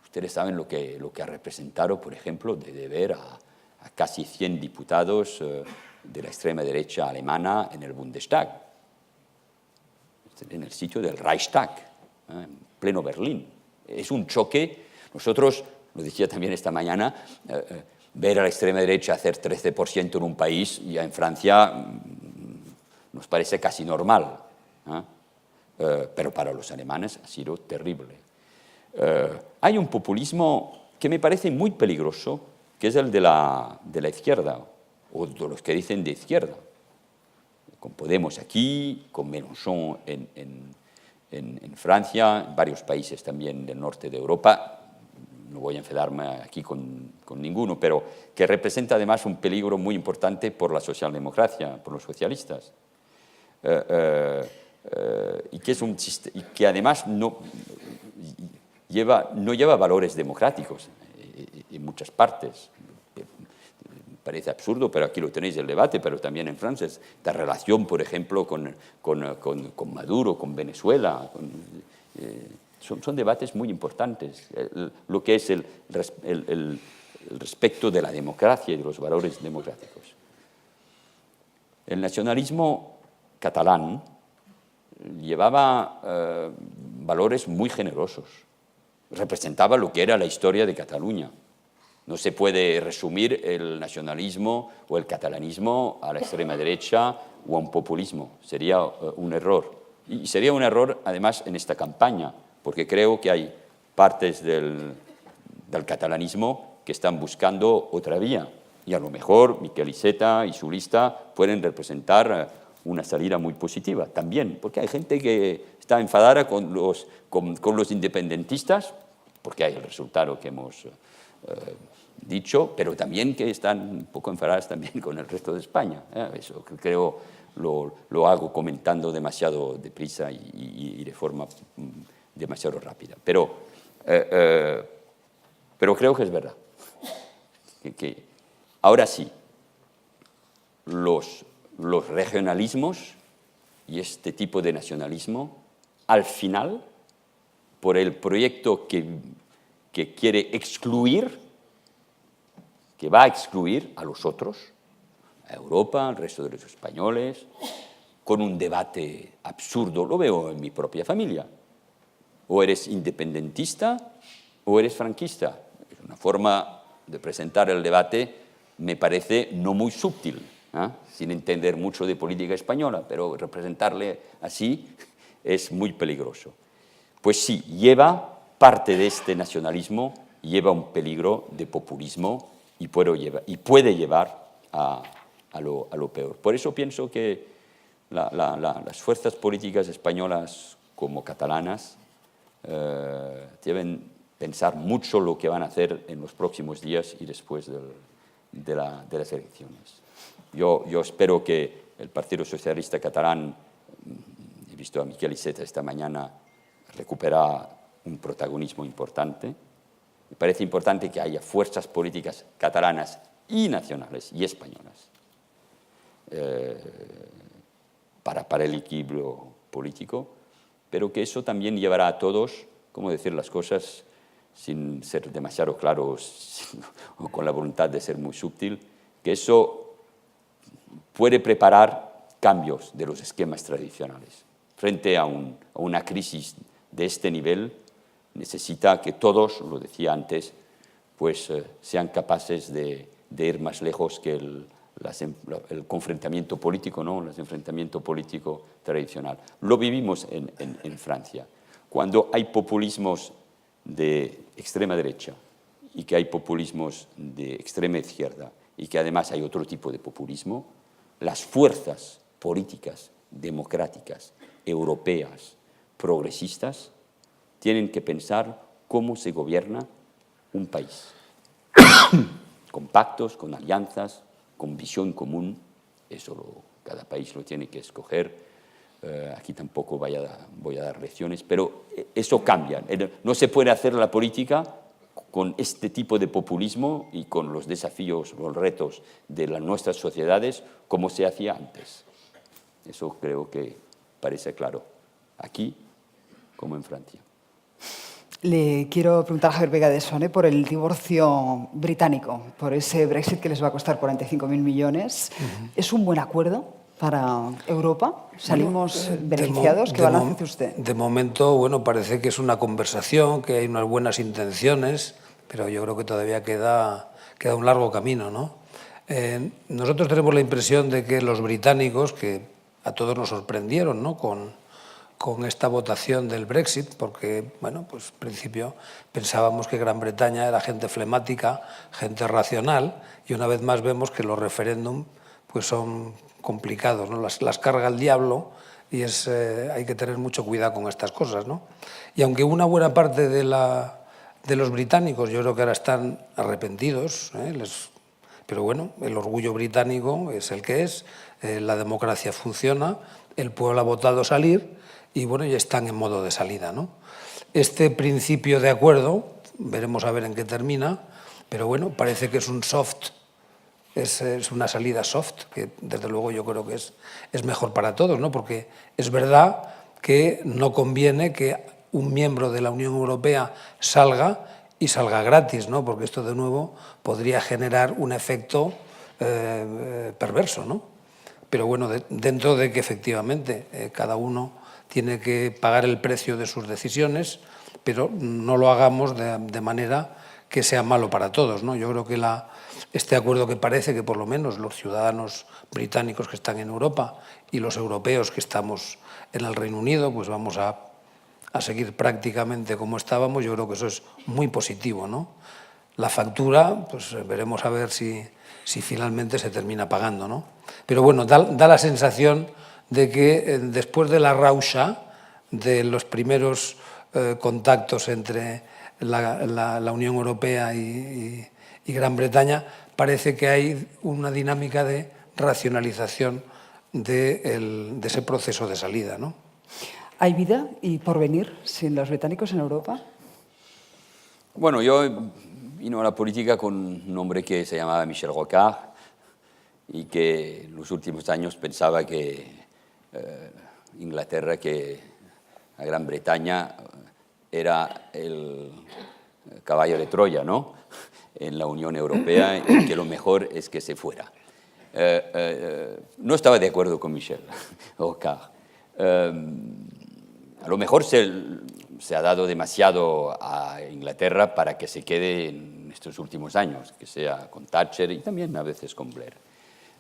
Ustedes saben lo que ha representado, por ejemplo, de ver a casi 100 diputados de la extrema derecha alemana en el Bundestag, en el sitio del Reichstag, en pleno Berlín. Es un choque. Nosotros, lo decía también esta mañana, ver a la extrema derecha hacer 13% en un país, ya en Francia nos parece casi normal, pero para los alemanes ha sido terrible. Hay un populismo que me parece muy peligroso, que es el de la izquierda, o de los que dicen de izquierda, con Podemos aquí, con Mélenchon en Francia, en varios países también del norte de Europa. No voy a enfadarme aquí con ninguno, pero que representa además un peligro muy importante por la socialdemocracia, por los socialistas, y que además no lleva valores democráticos en muchas partes. Parece absurdo, pero aquí lo tenéis el debate, pero también en Francia, esta relación, por ejemplo, con Maduro, con Venezuela, son debates muy importantes. Lo que es el respecto de la democracia y de los valores democráticos. El nacionalismo catalán llevaba valores muy generosos. Representaba lo que era la historia de Cataluña. No se puede resumir el nacionalismo o el catalanismo a la extrema derecha o a un populismo. Sería un error. Y sería un error, además, en esta campaña, porque creo que hay partes del catalanismo que están buscando otra vía. Y a lo mejor Miquel Iceta y su lista pueden representar una salida muy positiva también, porque hay gente que está enfadada con los independentistas, porque hay el resultado que hemos dicho, pero también que están un poco enfadadas también con el resto de España. Eso creo lo hago comentando demasiado deprisa y de forma demasiado rápida. Pero creo que es verdad. Que ahora sí, los regionalismos y este tipo de nacionalismo, al final, por el proyecto que quiere excluir, que va a excluir a los otros, a Europa, al resto de los españoles, con un debate absurdo. Lo veo en mi propia familia. O eres independentista o eres franquista. Es una forma de presentar el debate, me parece no muy sutil, sin entender mucho de política española, pero representarle así es muy peligroso. Pues sí, lleva parte de este nacionalismo, lleva un peligro de populismo y puede llevar a lo peor. Por eso pienso que las fuerzas políticas españolas como catalanas deben pensar mucho lo que van a hacer en los próximos días y después de las elecciones. Yo espero que el Partido Socialista Catalán, he visto a Miquel Iceta esta mañana, recupera un protagonismo importante. Me parece importante que haya fuerzas políticas catalanas y nacionales y españolas para el equilibrio político, pero que eso también llevará a todos, cómo decir las cosas sin ser demasiado claros o con la voluntad de ser muy sutil, que eso puede preparar cambios de los esquemas tradicionales. Frente a una crisis de este nivel, necesita que todos, lo decía antes, pues sean capaces de ir más lejos que el confrontamiento político, ¿no? El enfrentamiento político tradicional. Lo vivimos en Francia. Cuando hay populismos de extrema derecha y que hay populismos de extrema izquierda y que además hay otro tipo de populismo, las fuerzas políticas democráticas, europeas, progresistas, tienen que pensar cómo se gobierna un país, con pactos, con alianzas, con visión común. Eso cada país lo tiene que escoger. Aquí tampoco voy a dar lecciones, pero eso cambia. No se puede hacer la política con este tipo de populismo y con los desafíos, los retos de nuestras sociedades como se hacía antes. Eso creo que parece claro, aquí como en Francia. Le quiero preguntar a Javier Vega de Soane por el divorcio británico, por ese Brexit que les va a costar 45.000 millones. ¿Es un buen acuerdo para Europa? ¿Salimos beneficiados? ¿Qué balance hace usted? De momento, bueno, parece que es una conversación, que hay unas buenas intenciones, pero yo creo que todavía queda un largo camino, ¿no? Nosotros tenemos la impresión de que los británicos, que a todos nos sorprendieron, ¿no?, con esta votación del Brexit, porque, bueno, pues en principio pensábamos que Gran Bretaña era gente flemática, gente racional, y una vez más vemos que los referéndum pues son complicados, ¿no? Las carga el diablo y hay que tener mucho cuidado con estas cosas, ¿no? Y aunque una buena parte de los británicos yo creo que ahora están arrepentidos, pero bueno, el orgullo británico es el que es, la democracia funciona, el pueblo ha votado salir y bueno, ya están en modo de salida, ¿no? Este principio de acuerdo, veremos a ver en qué termina, pero bueno, parece que es un soft, es una salida soft, que desde luego yo creo que es mejor para todos, ¿no? Porque es verdad que no conviene que un miembro de la Unión Europea salga y salga gratis, ¿no? Porque esto de nuevo podría generar un efecto perverso, ¿no? Pero bueno, dentro de que efectivamente cada uno tiene que pagar el precio de sus decisiones, pero no lo hagamos de manera que sea malo para todos, ¿no? Yo creo que este acuerdo, que parece que por lo menos los ciudadanos británicos que están en Europa y los europeos que estamos en el Reino Unido, pues vamos a seguir prácticamente como estábamos, yo creo que eso es muy positivo, ¿no? La factura, pues veremos a ver si finalmente se termina pagando, ¿no? Pero bueno, da la sensación de que después de la rauxa, de los primeros contactos entre la Unión Europea y Gran Bretaña, parece que hay una dinámica de racionalización de ese proceso de salida, ¿no? ¿Hay vida y porvenir sin los británicos en Europa? Bueno, yo vine a la política con un hombre que se llamaba Michel Rocard y que en los últimos años pensaba que Inglaterra, que la Gran Bretaña era el caballo de Troya, ¿no?, en la Unión Europea, y que lo mejor es que se fuera. No estaba de acuerdo con Michel Rocard. A lo mejor se ha dado demasiado a Inglaterra para que se quede en estos últimos años, que sea con Thatcher y también a veces con Blair.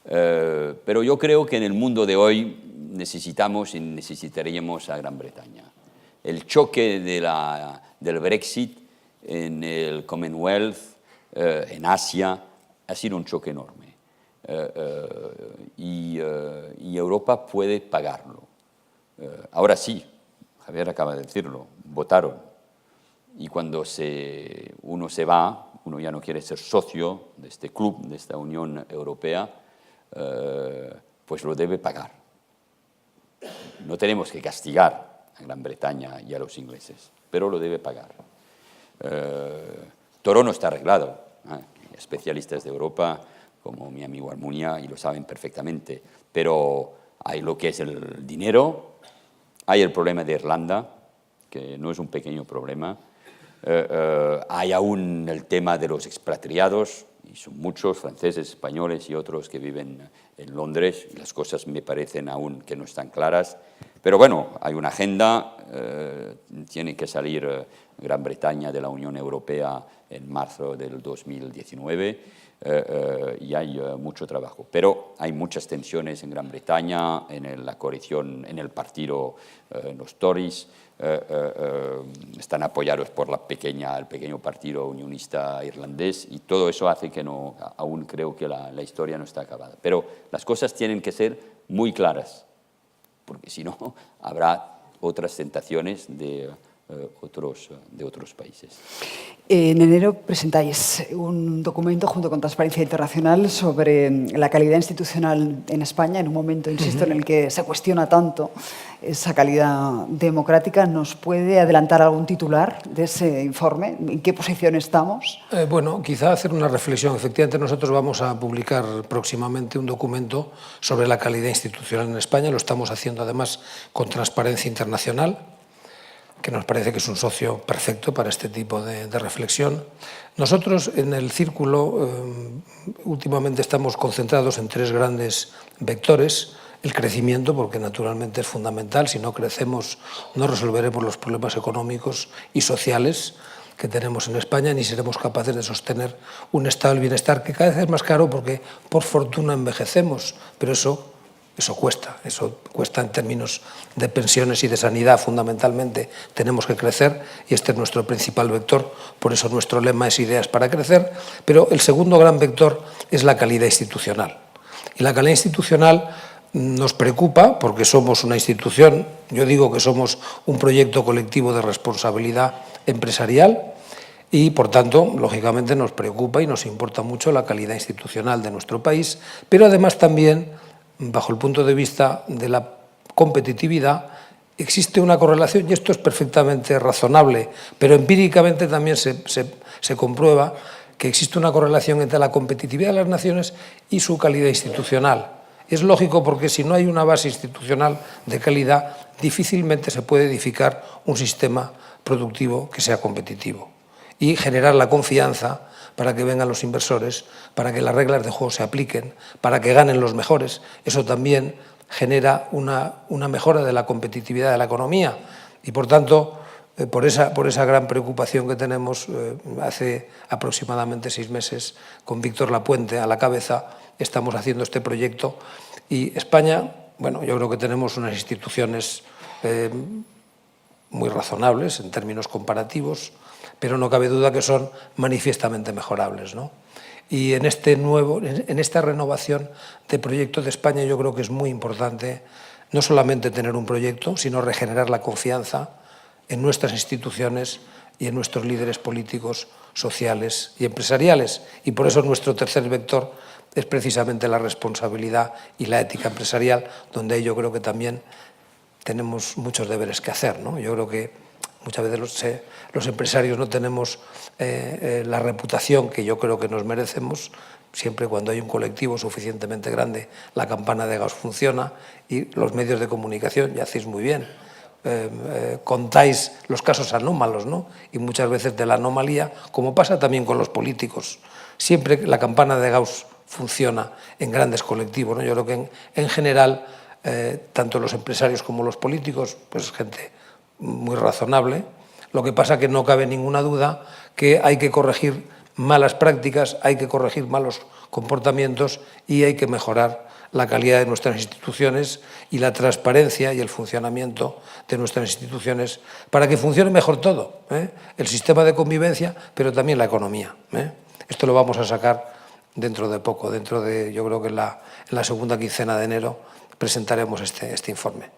Pero yo creo que en el mundo de hoy necesitamos y necesitaríamos a Gran Bretaña. El choque del Brexit en el Commonwealth, en Asia, ha sido un choque enorme. Y Europa puede pagarlo. Ahora sí, Javier acaba de decirlo, votaron. Y cuando uno se va, uno ya no quiere ser socio de este club, de esta Unión Europea, pues lo debe pagar. No tenemos que castigar a Gran Bretaña y a los ingleses, pero lo debe pagar. toro no está arreglado. Especialistas de Europa, como mi amigo Almunia, y lo saben perfectamente. Pero hay lo que es el dinero, hay el problema de Irlanda, que no es un pequeño problema. Hay aún el tema de los expatriados, y son muchos, franceses, españoles y otros que viven en Londres, y las cosas me parecen aún que no están claras. Pero bueno, hay una agenda, tiene que salir Gran Bretaña de la Unión Europea en marzo del 2019, y hay mucho trabajo. Pero hay muchas tensiones en Gran Bretaña, en la coalición, en el partido, los Tories, están apoyados por el pequeño partido unionista irlandés, y todo eso hace que aún creo que la historia no está acabada. Pero las cosas tienen que ser muy claras, porque si no habrá otras tentaciones de otros países. En enero presentáis un documento junto con Transparencia Internacional sobre la calidad institucional en España, en un momento, insisto, en el que se cuestiona tanto esa calidad democrática. ¿Nos puede adelantar algún titular de ese informe? ¿En qué posición estamos? Bueno, quizá hacer una reflexión. Efectivamente, nosotros vamos a publicar próximamente un documento sobre la calidad institucional en España. Lo estamos haciendo además con Transparencia Internacional, que nos parece que es un socio perfecto para este tipo de reflexión. Nosotros en el Círculo últimamente estamos concentrados en 3 grandes vectores. El crecimiento, porque naturalmente es fundamental. Si no crecemos, no resolveremos los problemas económicos y sociales que tenemos en España, ni seremos capaces de sostener un estado del bienestar que cada vez es más caro porque, por fortuna, envejecemos, pero eso cuesta en términos de pensiones y de sanidad. Fundamentalmente tenemos que crecer, y este es nuestro principal vector, por eso nuestro lema es Ideas para Crecer. Pero el segundo gran vector es la calidad institucional. Y la calidad institucional nos preocupa porque somos una institución, yo digo que somos un proyecto colectivo de responsabilidad empresarial, y por tanto, lógicamente, nos preocupa y nos importa mucho la calidad institucional de nuestro país, pero además también, bajo el punto de vista de la competitividad, existe una correlación, y esto es perfectamente razonable, pero empíricamente también se comprueba que existe una correlación entre la competitividad de las naciones y su calidad institucional. Es lógico, porque si no hay una base institucional de calidad, difícilmente se puede edificar un sistema productivo que sea competitivo y generar la confianza para que vengan los inversores, para que las reglas de juego se apliquen, para que ganen los mejores. Eso también genera una mejora de la competitividad de la economía, y por tanto, por esa gran preocupación que tenemos, hace aproximadamente 6 meses, con Víctor Lapuente a la cabeza, estamos haciendo este proyecto. Y España, bueno, yo creo que tenemos unas instituciones muy razonables en términos comparativos, pero no cabe duda que son manifiestamente mejorables, ¿no? Y en esta renovación de proyecto de España, yo creo que es muy importante no solamente tener un proyecto, sino regenerar la confianza en nuestras instituciones y en nuestros líderes políticos, sociales y empresariales. Y por eso nuestro tercer vector es precisamente la responsabilidad y la ética empresarial, donde yo creo que también tenemos muchos deberes que hacer, ¿no? Yo creo que muchas veces los empresarios no tenemos la reputación que yo creo que nos merecemos. Siempre cuando hay un colectivo suficientemente grande, la campana de Gauss funciona, y los medios de comunicación, ya hacéis muy bien, contáis los casos anómalos, ¿no? Y muchas veces de la anomalía, como pasa también con los políticos. Siempre la campana de Gauss funciona en grandes colectivos, ¿no? Yo creo que en general, tanto los empresarios como los políticos, pues gente muy razonable. Lo que pasa que no cabe ninguna duda que hay que corregir malas prácticas, hay que corregir malos comportamientos, y hay que mejorar la calidad de nuestras instituciones y la transparencia y el funcionamiento de nuestras instituciones para que funcione mejor todo, el sistema de convivencia, pero también la economía. Esto lo vamos a sacar dentro de poco, yo creo que en la segunda quincena de enero presentaremos este informe.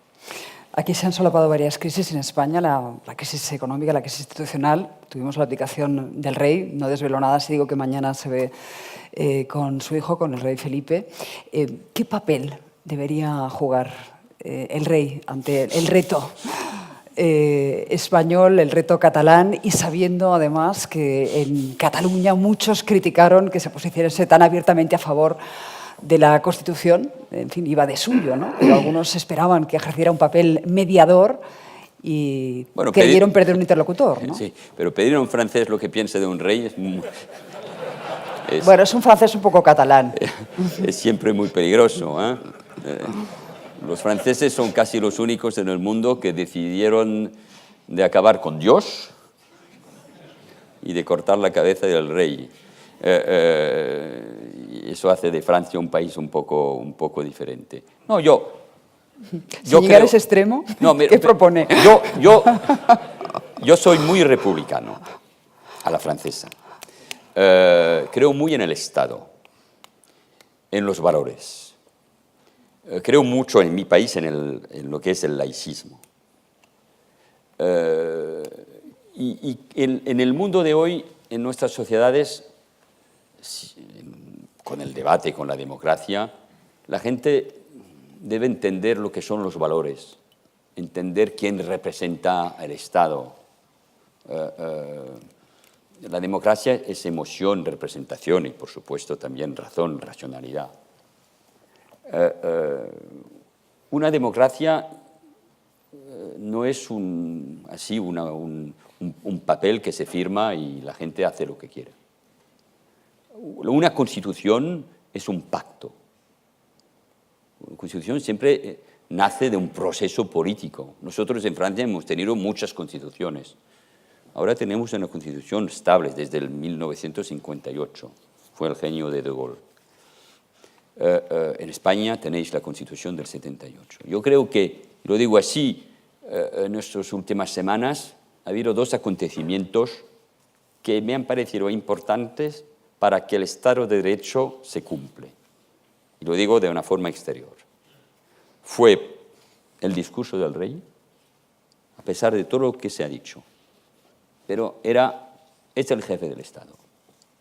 Aquí se han solapado varias crisis en España, la crisis económica, la crisis institucional. Tuvimos la abdicación del rey, no desvelo nada si digo que mañana se ve con su hijo, con el rey Felipe. ¿Qué papel debería jugar el rey ante el reto español, el reto catalán, y sabiendo además que en Cataluña muchos criticaron que se pusiese tan abiertamente a favor de la Constitución. En fin, iba de suyo, ¿no? Pero algunos esperaban que ejerciera un papel mediador y creyeron perder un interlocutor, ¿no? Sí, pero pedir a un francés lo que piense de un rey bueno, es un francés un poco catalán. Es siempre muy peligroso, ¿eh? Los franceses son casi los únicos en el mundo que decidieron de acabar con Dios y de cortar la cabeza del rey. Y eso hace de Francia un país un poco diferente. No, yo llegar a ese extremo, ¿qué propone? Yo soy muy republicano, a la francesa. Creo muy en el Estado, en los valores. Creo mucho en mi país en lo que es el laicismo. Y en el mundo de hoy, en nuestras sociedades, con el debate, con la democracia, la gente debe entender lo que son los valores, entender quién representa el Estado. La democracia es emoción, representación y, por supuesto, también razón, racionalidad. Una democracia no es un papel que se firma y la gente hace lo que quiere. Una constitución es un pacto. Una constitución siempre nace de un proceso político. Nosotros en Francia hemos tenido muchas constituciones. Ahora tenemos una constitución estable desde el 1958. Fue el genio de Gaulle. En España tenéis la Constitución del 78. Yo creo que, lo digo así, en estas últimas semanas ha habido dos acontecimientos que me han parecido importantes para que el Estado de Derecho se cumpla. Y lo digo de una forma exterior. Fue el discurso del rey, a pesar de todo lo que se ha dicho, pero es el jefe del Estado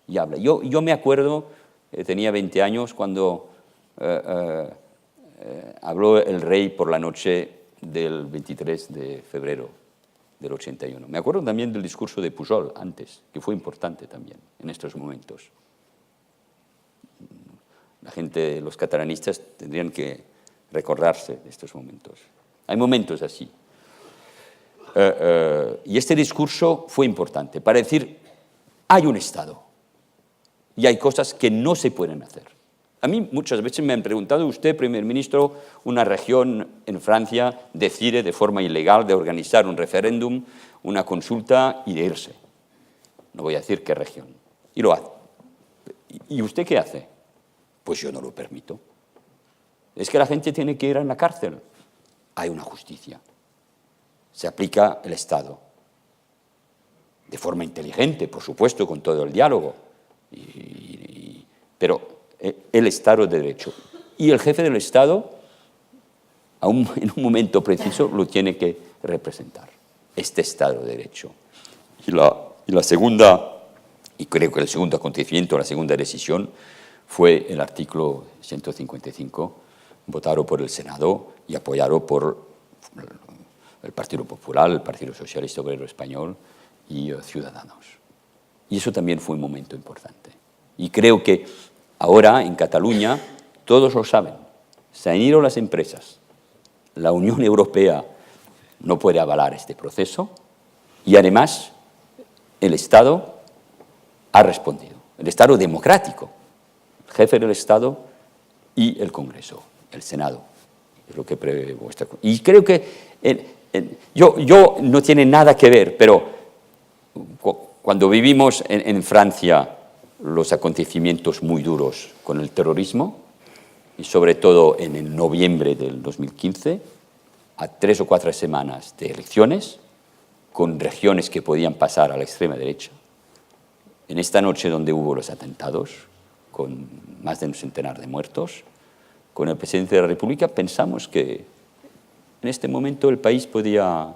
y habla. Yo me acuerdo, tenía 20 años cuando habló el rey por la noche del 23 de febrero del 81. Me acuerdo también del discurso de Pujol antes, que fue importante también en estos momentos. La gente, los catalanistas, tendrían que recordarse de estos momentos. Hay momentos así. Y este discurso fue importante para decir, hay un Estado y hay cosas que no se pueden hacer. A mí muchas veces me han preguntado, usted, primer ministro, una región en Francia decide de forma ilegal de organizar un referéndum, una consulta y de irse. No voy a decir qué región. Y lo hace. ¿Y usted qué hace? Pues yo no lo permito. Es que la gente tiene que ir a la cárcel. Hay una justicia. Se aplica el Estado. De forma inteligente, por supuesto, con todo el diálogo. Pero el Estado de Derecho. Y el jefe del Estado, en un momento preciso, lo tiene que representar. Este Estado de Derecho. Y la segunda, y creo que el segundo acontecimiento, la segunda decisión, fue el artículo 155, votado por el Senado y apoyado por el Partido Popular, el Partido Socialista Obrero Español y Ciudadanos. Y eso también fue un momento importante. Y creo que ahora en Cataluña todos lo saben. Se han ido las empresas. La Unión Europea no puede avalar este proceso y además el Estado ha respondido. El Estado democrático, el jefe del Estado y el Congreso, el Senado. Es lo que prevé vuestra. Y creo que yo no tiene nada que ver, pero cuando vivimos en Francia los acontecimientos muy duros con el terrorismo, y sobre todo en el noviembre del 2015, a 3 o 4 semanas de elecciones, con regiones que podían pasar a la extrema derecha, en esta noche donde hubo los atentados, con más de un centenar de muertos, con el presidente de la República pensamos que en este momento el país podía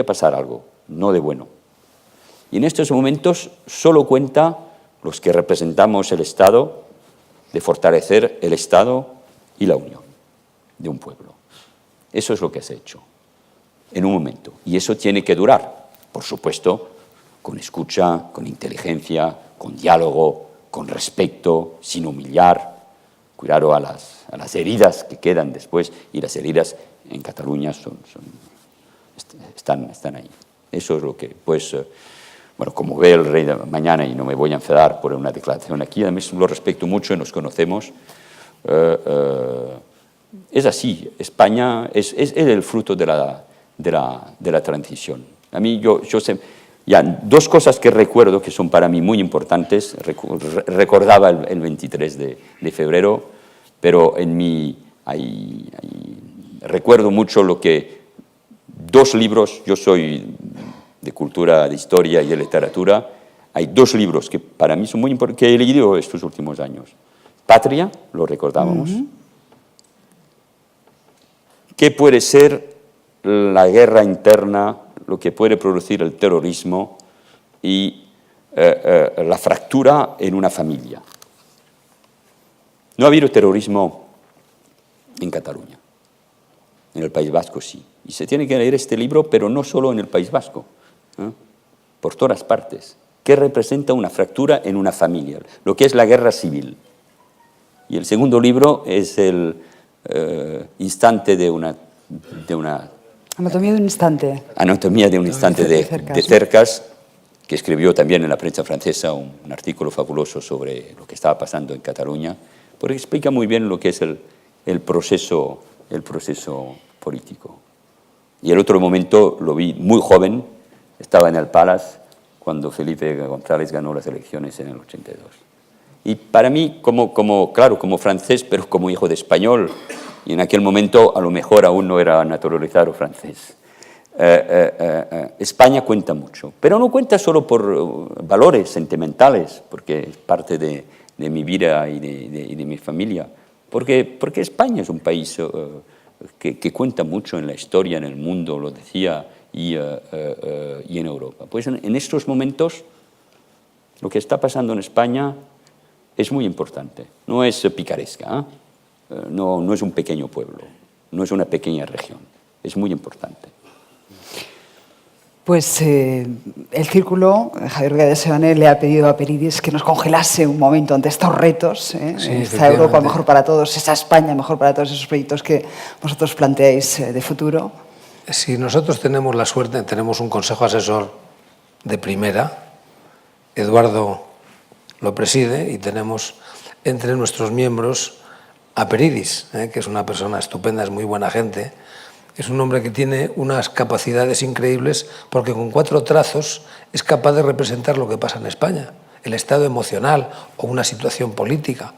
pasar algo, no de bueno. Y en estos momentos solo cuenta los que representamos el Estado de fortalecer el Estado y la unión de un pueblo. Eso es lo que se ha hecho. en un momento. Y eso tiene que durar, por supuesto, con escucha, con inteligencia, con diálogo, con respeto, sin humillar, cuidado a las heridas que quedan después, y las heridas en Cataluña están ahí. Eso es lo que, pues, bueno, como ve el rey de mañana, y no me voy a enfadar por una declaración aquí, además lo respeto mucho y nos conocemos, es así. España es el fruto de la transición. A mí, yo sé, ya, dos cosas que recuerdo que son para mí muy importantes. Recordaba el 23 de febrero, pero recuerdo mucho lo que dos libros, yo soy de cultura, de historia y de literatura, hay dos libros que para mí son muy importantes, que he leído estos últimos años. Patria, lo recordábamos. ¿Qué puede ser la guerra interna, lo que puede producir el terrorismo y la fractura en una familia? No ha habido terrorismo en Cataluña. En el País Vasco sí. Y se tiene que leer este libro, pero no solo en el País Vasco, por todas partes. ¿Qué representa una fractura en una familia? Lo que es la guerra civil. Y el segundo libro es el instante de una... Anatomía de un instante. Anatomía de un instante de Cercas, que escribió también en la prensa francesa un artículo fabuloso sobre lo que estaba pasando en Cataluña, porque explica muy bien lo que es el proceso político. Y el otro momento lo vi muy joven, estaba en el Palace cuando Felipe González ganó las elecciones en el 82. Y para mí, claro, como francés, pero como hijo de español, y en aquel momento a lo mejor aún no era naturalizado francés, España cuenta mucho, pero no cuenta solo por valores sentimentales, porque es parte de mi vida y de mi familia, porque España es un país que cuenta mucho en la historia, en el mundo, lo decía, y en Europa. Pues en estos momentos lo que está pasando en España es muy importante, no es picaresca, no es un pequeño pueblo, no es una pequeña región, es muy importante. Pues el Círculo, Javier Rueda de Seoane, le ha pedido a Peridis que nos congelase un momento ante estos retos, Sí, esta Europa mejor para todos, esa España mejor para todos, esos proyectos que vosotros planteáis de futuro. Si nosotros tenemos la suerte, tenemos un consejo asesor de primera, Eduardo lo preside, y tenemos entre nuestros miembros a Peridis, que es una persona estupenda, es muy buena gente. Es un hombre que tiene unas capacidades increíbles porque con 4 trazos es capaz de representar lo que pasa en España, el estado emocional o una situación política.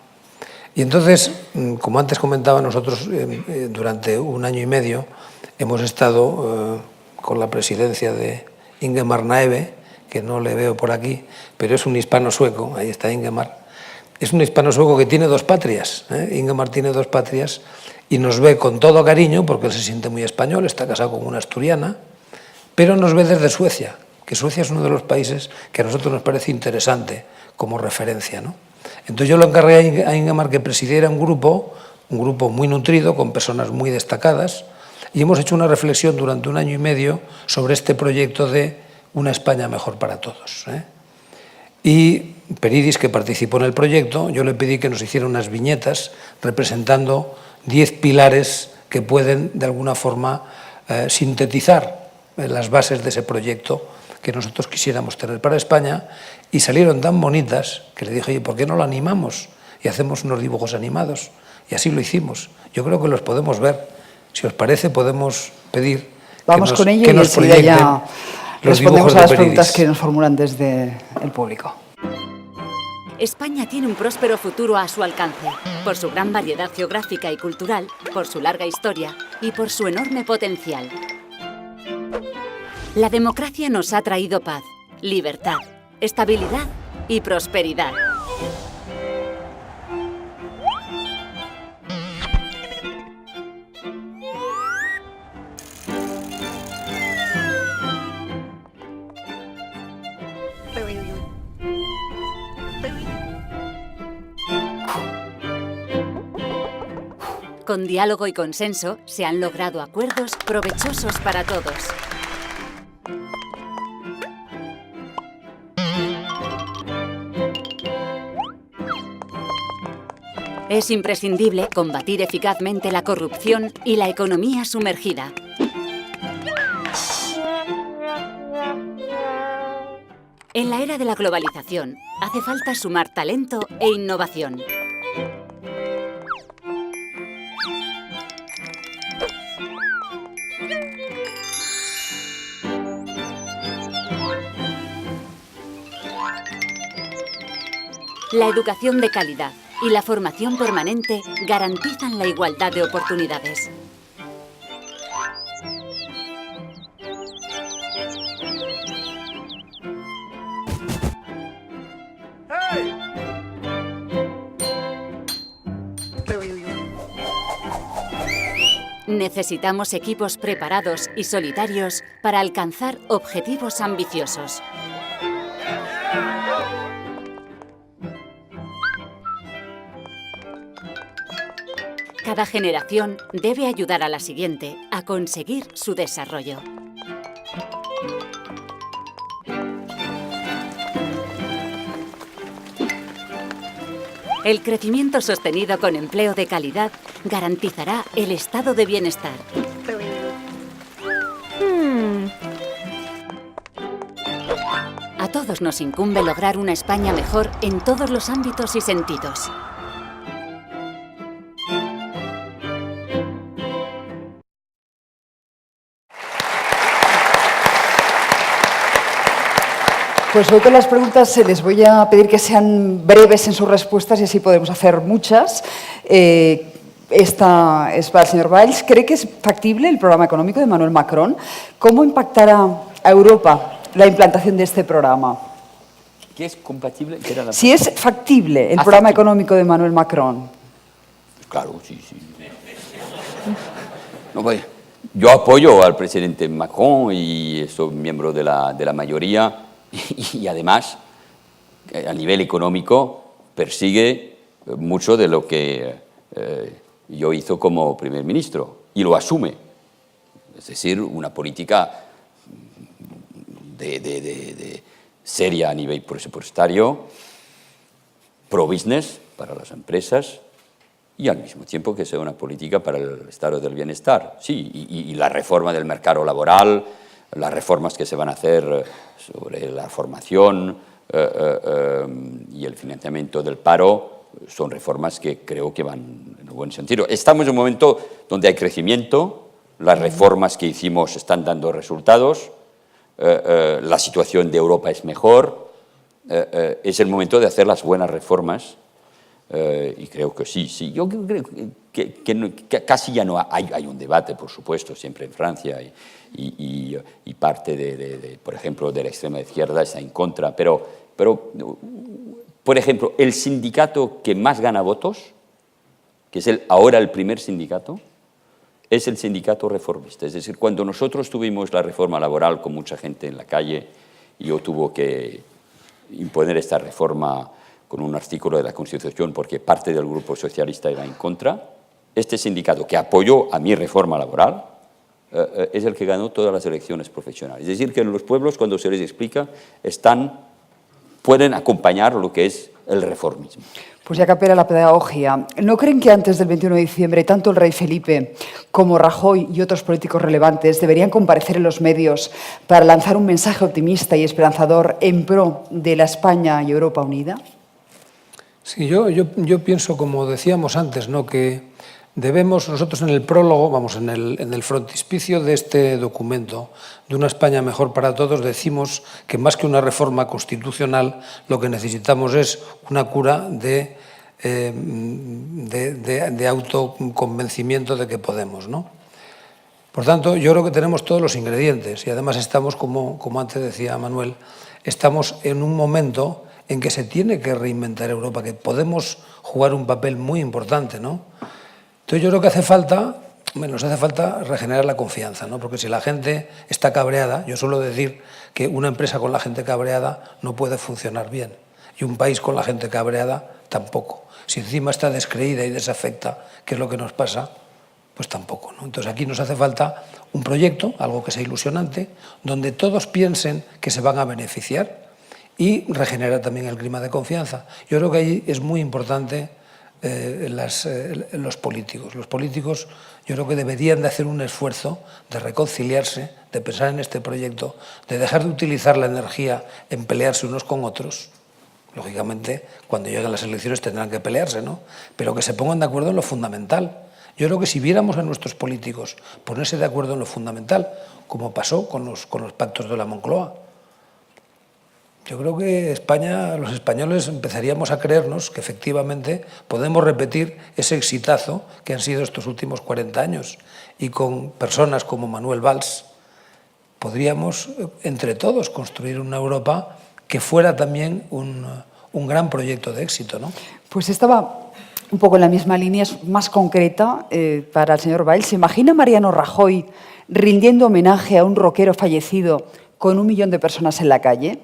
Y entonces, como antes comentaba, nosotros durante 1 año y medio hemos estado con la presidencia de Ingemar Naeve, que no le veo por aquí, pero es un hispano-sueco, ahí está Ingemar. Es un hispano-sueco que tiene 2 patrias, Ingemar tiene 2 patrias, y nos ve con todo cariño, porque él se siente muy español, está casado con una asturiana, pero nos ve desde Suecia, que Suecia es uno de los países que a nosotros nos parece interesante como referencia, ¿no? Entonces yo lo encargué a Ingemar que presidiera un grupo muy nutrido, con personas muy destacadas, y hemos hecho una reflexión durante 1 año y medio sobre este proyecto de una España mejor para todos. Y Peridis, que participó en el proyecto, yo le pedí que nos hiciera unas viñetas representando 10 pilares que pueden, de alguna forma, sintetizar las bases de ese proyecto que nosotros quisiéramos tener para España, y salieron tan bonitas que le dije, oye, ¿por qué no lo animamos y hacemos unos dibujos animados? Y así lo hicimos. Yo creo que los podemos ver. Si os parece, podemos pedir con ello que y nos proyecten ya los respondemos dibujos a las de preguntas Peridis. que nos formulan desde el público. España tiene un próspero futuro a su alcance, por su gran variedad geográfica y cultural, por su larga historia y por su enorme potencial. La democracia nos ha traído paz, libertad, estabilidad y prosperidad. Con diálogo y consenso se han logrado acuerdos provechosos para todos. Es imprescindible combatir eficazmente la corrupción y la economía sumergida. En la era de la globalización, hace falta sumar talento e innovación. La educación de calidad y la formación permanente garantizan la igualdad de oportunidades. Necesitamos equipos preparados y solidarios para alcanzar objetivos ambiciosos. Cada generación debe ayudar a la siguiente a conseguir su desarrollo. El crecimiento sostenido con empleo de calidad garantizará el estado de bienestar. A todos nos incumbe lograr una España mejor en todos los ámbitos y sentidos. Pues hoy con las preguntas les voy a pedir que sean breves en sus respuestas y así podemos hacer muchas. Esta es para el señor Valls. ¿Cree que es factible el programa económico de Emmanuel Macron? ¿Cómo impactará a Europa la implantación de este programa? ¿Qué es compatible? Si es factible el programa económico de Emmanuel Macron. Claro, sí. No, vaya. Yo apoyo al presidente Macron y soy miembro de la mayoría. Y además, a nivel económico, persigue mucho de lo que yo hice como primer ministro y lo asume. Es decir, una política de seria a nivel presupuestario, pro-business para las empresas y al mismo tiempo que sea una política para el estado del bienestar. Sí, y la reforma del mercado laboral, las reformas que se van a hacer sobre la formación y el financiamiento del paro son reformas que creo que van en un buen sentido. Estamos en un momento donde hay crecimiento, las reformas que hicimos están dando resultados, la situación de Europa es mejor, es el momento de hacer las buenas reformas y creo que sí. Yo creo que casi ya no hay un debate, por supuesto, siempre en Francia y parte, por ejemplo, de la extrema izquierda está en contra, pero, por ejemplo, el sindicato que más gana votos, que es ahora el primer sindicato, es el sindicato reformista. Es decir, cuando nosotros tuvimos la reforma laboral con mucha gente en la calle, y yo tuve que imponer esta reforma con un artículo de la Constitución porque parte del grupo socialista era en contra, este sindicato que apoyó a mi reforma laboral es el que ganó todas las elecciones profesionales. Es decir, que en los pueblos, cuando se les explica, pueden acompañar lo que es el reformismo. Pues ya que apela la pedagogía, ¿no creen que antes del 21 de diciembre tanto el rey Felipe como Rajoy y otros políticos relevantes deberían comparecer en los medios para lanzar un mensaje optimista y esperanzador en pro de la España y Europa unida? Sí, yo pienso, como decíamos antes, ¿no?, que debemos, nosotros en el prólogo, en el frontispicio de este documento, de una España mejor para todos, decimos que más que una reforma constitucional, lo que necesitamos es una cura de autoconvencimiento de que podemos, ¿no? Por tanto, yo creo que tenemos todos los ingredientes y además estamos, como antes decía Manuel, estamos en un momento en que se tiene que reinventar Europa, que podemos jugar un papel muy importante, ¿no? Entonces yo creo que nos hace falta regenerar la confianza, ¿no? Porque si la gente está cabreada, yo suelo decir que una empresa con la gente cabreada no puede funcionar bien. Y un país con la gente cabreada, tampoco. Si encima está descreída y desafecta, que es lo que nos pasa, pues tampoco, ¿no? Entonces aquí nos hace falta un proyecto, algo que sea ilusionante, donde todos piensen que se van a beneficiar y regenera también el clima de confianza. Yo creo que ahí es muy importante los políticos. Los políticos yo creo que deberían de hacer un esfuerzo de reconciliarse, de pensar en este proyecto, de dejar de utilizar la energía en pelearse unos con otros. Lógicamente, cuando lleguen las elecciones tendrán que pelearse, ¿no? Pero que se pongan de acuerdo en lo fundamental. Yo creo que si viéramos a nuestros políticos ponerse de acuerdo en lo fundamental, como pasó con los pactos de la Moncloa, yo creo que España, los españoles empezaríamos a creernos que efectivamente podemos repetir ese exitazo que han sido estos últimos 40 años. Y con personas como Manuel Valls podríamos, entre todos, construir una Europa que fuera también un gran proyecto de éxito, ¿no? Pues estaba un poco en la misma línea, es más concreta para el señor Valls. ¿Se imagina Mariano Rajoy rindiendo homenaje a un rockero fallecido con 1 millón de personas en la calle?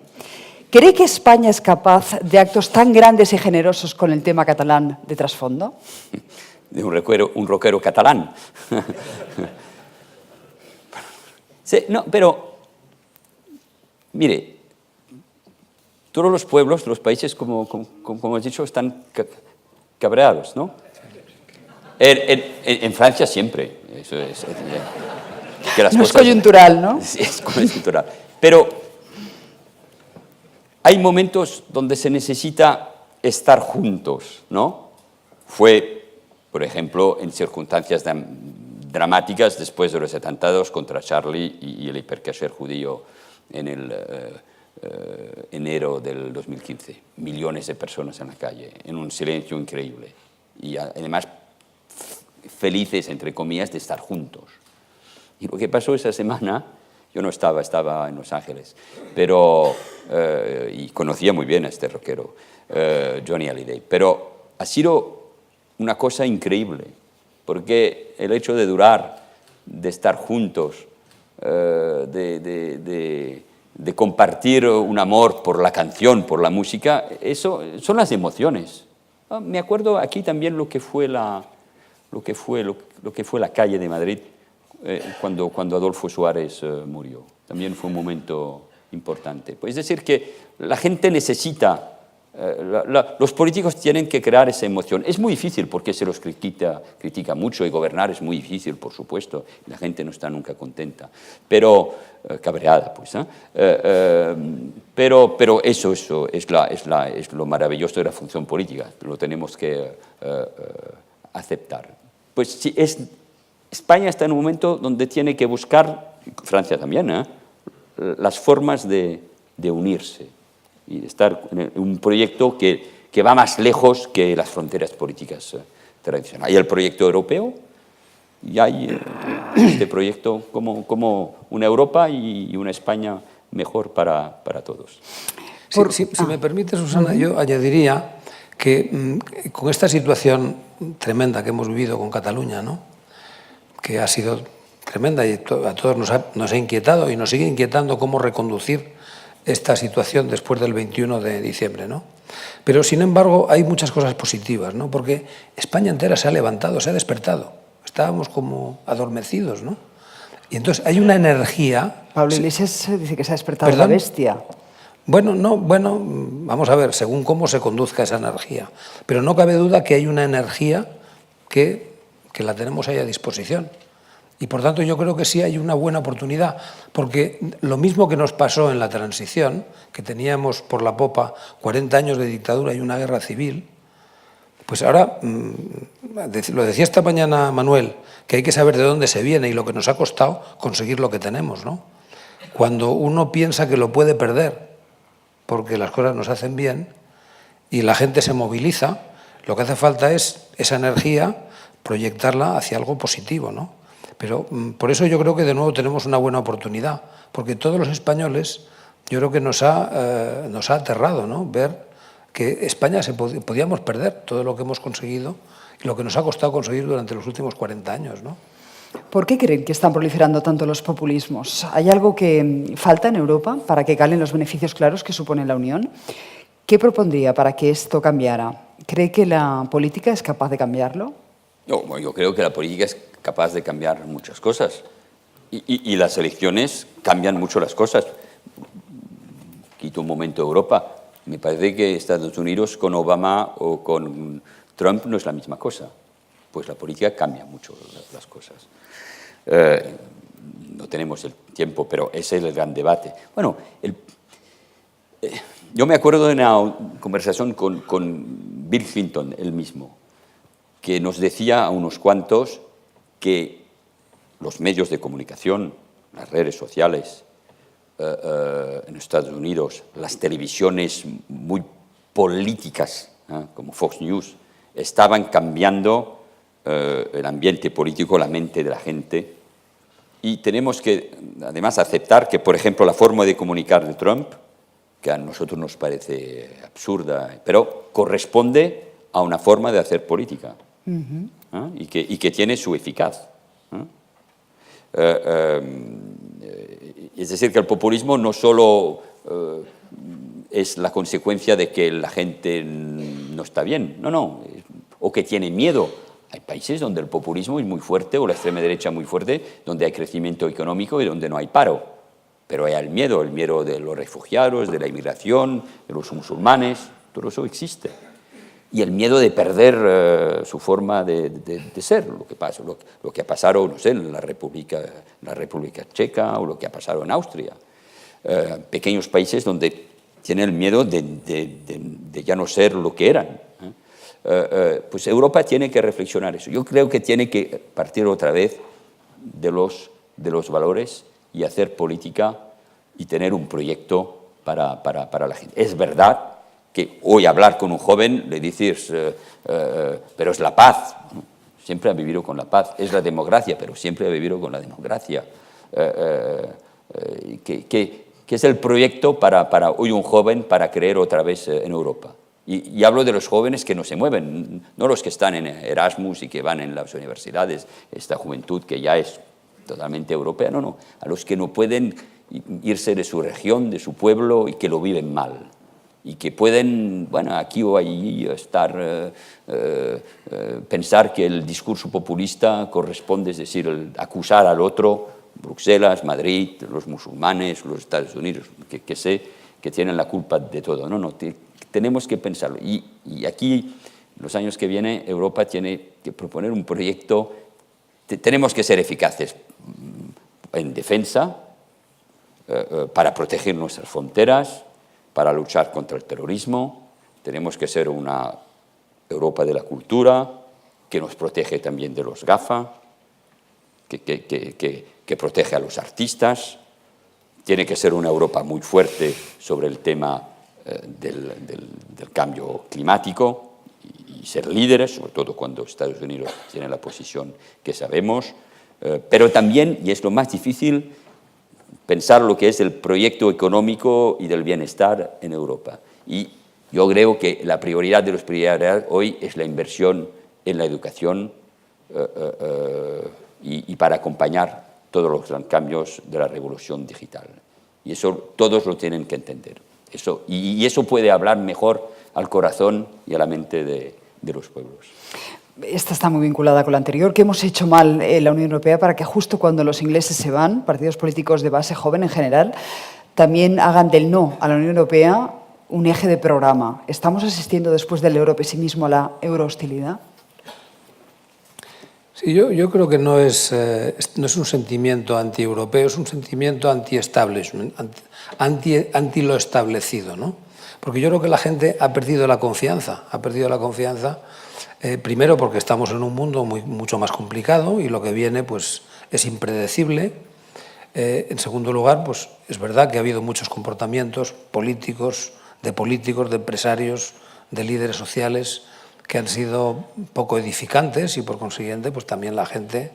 ¿Cree que España es capaz de actos tan grandes y generosos con el tema catalán de trasfondo? De un rockero catalán. Sí, no, pero, mire, todos los pueblos, los países, como has dicho, están cabreados, ¿no? En Francia siempre. Eso es que las no cosas, es coyuntural, ¿no? Sí, es coyuntural. Pero hay momentos donde se necesita estar juntos, ¿no? Fue, por ejemplo, en circunstancias dramáticas después de los atentados contra Charlie y el hipercacher judío en el enero del 2015. Millones de personas en la calle, en un silencio increíble. Y además felices, entre comillas, de estar juntos. Y lo que pasó esa semana, yo no estaba en Los Ángeles, pero, y conocía muy bien a este rockero, Johnny Hallyday, pero ha sido una cosa increíble, porque el hecho de durar, de estar juntos, de compartir un amor por la canción, por la música, eso son las emociones. Me acuerdo aquí también lo que fue la calle de Madrid cuando Adolfo Suárez murió. También fue un momento importante. Pues es decir, que la gente necesita, los políticos tienen que crear esa emoción. Es muy difícil porque se los critica mucho y gobernar es muy difícil, por supuesto. La gente no está nunca contenta, pero cabreada, pues. Pero eso es lo maravilloso de la función política. Lo tenemos que aceptar. Pues sí, España está en un momento donde tiene que buscar, Francia también, las formas de unirse y de estar en un proyecto que va más lejos que las fronteras políticas tradicionales. Hay el proyecto europeo y hay este proyecto como una Europa y una España mejor para todos. Si me permite, Susana, yo añadiría que con esta situación tremenda que hemos vivido con Cataluña, ¿no?, que ha sido tremenda y a todos nos ha inquietado y nos sigue inquietando cómo reconducir esta situación después del 21 de diciembre, ¿no? Pero, sin embargo, hay muchas cosas positivas, ¿no? Porque España entera se ha levantado, se ha despertado. Estábamos como adormecidos, ¿no? Y entonces hay una energía... Pablo Iglesias dice que se ha despertado ¿Perdón? la bestia. Bueno, vamos a ver, según cómo se conduzca esa energía. Pero no cabe duda que hay una energía que la tenemos ahí a disposición. Y por tanto yo creo que sí hay una buena oportunidad, porque lo mismo que nos pasó en la transición, que teníamos por la popa 40 años de dictadura y una guerra civil, pues ahora, lo decía esta mañana Manuel, que hay que saber de dónde se viene y lo que nos ha costado conseguir lo que tenemos, ¿no? Cuando uno piensa que lo puede perder porque las cosas nos hacen bien y la gente se moviliza, lo que hace falta es esa energía proyectarla hacia algo positivo, ¿no? Pero por eso yo creo que de nuevo tenemos una buena oportunidad, porque todos los españoles yo creo que nos ha aterrado, ¿no?, ver que España podíamos perder todo lo que hemos conseguido y lo que nos ha costado conseguir durante los últimos 40 años, ¿no? ¿Por qué creen que están proliferando tanto los populismos? ¿Hay algo que falta en Europa para que calen los beneficios claros que supone la Unión? ¿Qué propondría para que esto cambiara? ¿Cree que la política es capaz de cambiarlo? No, bueno, yo creo que la política es capaz de cambiar muchas cosas y las elecciones cambian mucho las cosas. Quito un momento Europa. Me parece que Estados Unidos con Obama o con Trump no es la misma cosa. Pues la política cambia mucho las cosas. No tenemos el tiempo, pero ese es el gran debate. Bueno, yo me acuerdo de una conversación con Bill Clinton, él mismo, que nos decía a unos cuantos que los medios de comunicación, las redes sociales en Estados Unidos, las televisiones muy políticas, como Fox News, estaban cambiando el ambiente político, la mente de la gente. Y tenemos que, además, aceptar que, por ejemplo, la forma de comunicar de Trump, que a nosotros nos parece absurda, pero corresponde a una forma de hacer política y que tiene su eficaz. Es decir, que el populismo no solo es la consecuencia de que la gente no está bien, no, o que tiene miedo. Hay países donde el populismo es muy fuerte o la extrema derecha muy fuerte, donde hay crecimiento económico y donde no hay paro. Pero hay el miedo de los refugiados, de la inmigración, de los musulmanes, todo eso existe. Y el miedo de perder su forma de ser, lo que ha pasado, no sé, en la República Checa o lo que ha pasado en Austria. Pequeños países donde tienen el miedo de ya no ser lo que eran. Pues Europa tiene que reflexionar eso. Yo creo que tiene que partir otra vez de los valores y hacer política y tener un proyecto para la gente. Es verdad que hoy hablar con un joven le dices, pero es la paz. Siempre ha vivido con la paz. Es la democracia, pero siempre ha vivido con la democracia. Que es el proyecto para hoy un joven para creer otra vez en Europa. Y hablo de los jóvenes que no se mueven, no los que están en Erasmus y que van en las universidades, esta juventud que ya es totalmente europea, no, a los que no pueden irse de su región, de su pueblo y que lo viven mal. Y que pueden, bueno, aquí o allí pensar que el discurso populista corresponde, es decir, acusar al otro, Bruselas, Madrid, los musulmanes, los Estados Unidos, que sé que tienen la culpa de todo. No, tenemos que pensarlo. Y aquí, en los años que vienen, Europa tiene que proponer un proyecto. Tenemos que ser eficaces en defensa, para proteger nuestras fronteras, para luchar contra el terrorismo. Tenemos que ser una Europa de la cultura, que nos protege también de los GAFA, que protege a los artistas. Tiene que ser una Europa muy fuerte sobre el tema del cambio climático y ser líderes, sobre todo cuando Estados Unidos tiene la posición que sabemos, pero también, y es lo más difícil, pensar lo que es el proyecto económico y del bienestar en Europa. Y yo creo que la prioridad de los prioridades hoy es la inversión en la educación y para acompañar todos los gran cambios de la revolución digital. Y eso todos lo tienen que entender. Y eso puede hablar mejor al corazón y a la mente de los pueblos. Esta está muy vinculada con la anterior. ¿Qué hemos hecho mal en la Unión Europea para que justo cuando los ingleses se van, partidos políticos de base joven en general, también hagan del no a la Unión Europea un eje de programa? ¿Estamos asistiendo después del europesimismo a la eurohostilidad? Sí, yo creo que no es un sentimiento anti-europeo, es un sentimiento anti-establishment, anti lo establecido, ¿no? Porque yo creo que la gente ha perdido la confianza, primero porque estamos en un mundo mucho más complicado y lo que viene pues, es impredecible. En segundo lugar, pues, es verdad que ha habido muchos comportamientos políticos, de empresarios, de líderes sociales que han sido poco edificantes y por consiguiente pues, también la gente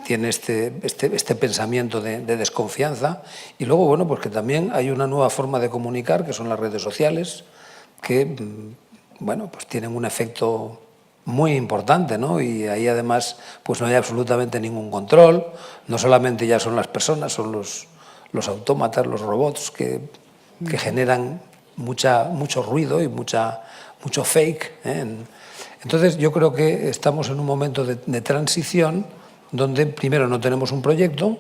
tiene este pensamiento de desconfianza. Y luego, bueno, pues que también hay una nueva forma de comunicar, que son las redes sociales, que bueno, pues tienen un efecto muy importante, ¿no? Y ahí además pues no hay absolutamente ningún control, no solamente ya son las personas, son los autómatas, los robots que generan mucho ruido y mucho fake. Entonces yo creo que estamos en un momento de transición donde primero no tenemos un proyecto,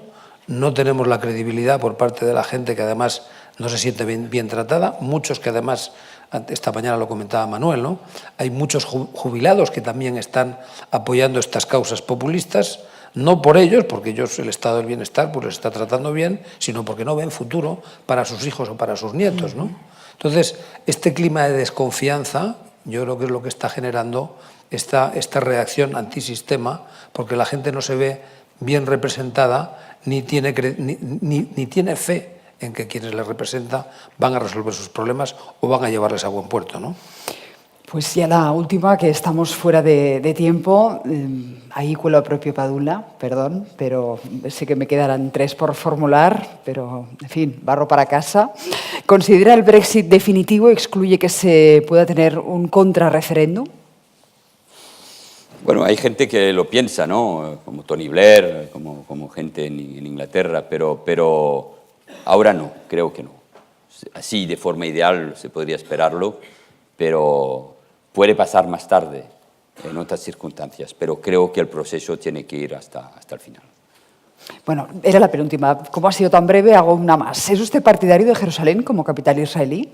no tenemos la credibilidad por parte de la gente que además no se siente bien tratada, muchos que además, esta mañana lo comentaba Manuel, ¿no? Hay muchos jubilados que también están apoyando estas causas populistas, no por ellos, porque ellos el estado del bienestar pues les está tratando bien, sino porque no ven futuro para sus hijos o para sus nietos, ¿no? Entonces, este clima de desconfianza yo creo que es lo que está generando esta reacción antisistema, porque la gente no se ve bien representada ni tiene fe en que quienes les representan van a resolver sus problemas o van a llevarles a buen puerto, ¿no? Pues ya la última, que estamos fuera de tiempo. Ahí cuelo al propio Padula, perdón, pero sé que me quedarán 3 por formular, pero, en fin, barro para casa. ¿Considera el Brexit definitivo y excluye que se pueda tener un contrarreferéndum? Bueno, hay gente que lo piensa, ¿no? Como Tony Blair, como gente en Inglaterra, pero ahora no, creo que no. Así, de forma ideal, se podría esperarlo, pero puede pasar más tarde, en otras circunstancias, pero creo que el proceso tiene que ir hasta el final. Bueno, era la penúltima. Como ha sido tan breve, hago una más. ¿Es usted partidario de Jerusalén como capital israelí?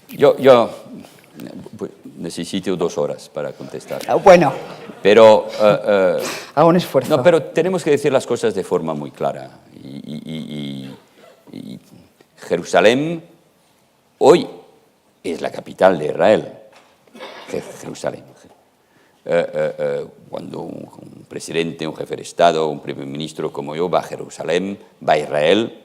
Yo necesito 2 horas para contestar. Bueno, Pero, hago un esfuerzo. no, pero tenemos que decir las cosas de forma muy clara. Y Jerusalén hoy es la capital de Israel. Jerusalén. Cuando un presidente, un jefe de Estado, un primer ministro como yo va a Jerusalén, va a Israel,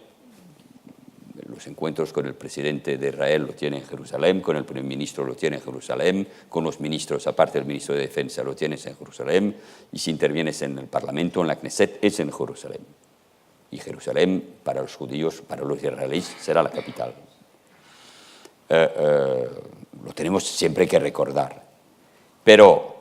los encuentros con el presidente de Israel lo tiene en Jerusalén, con el primer ministro lo tiene en Jerusalén, con los ministros, aparte del ministro de Defensa, lo tienes en Jerusalén, y si intervienes en el Parlamento, en la Knesset, es en Jerusalén. Y Jerusalén, para los judíos, para los israelíes, será la capital. Lo tenemos siempre que recordar. Pero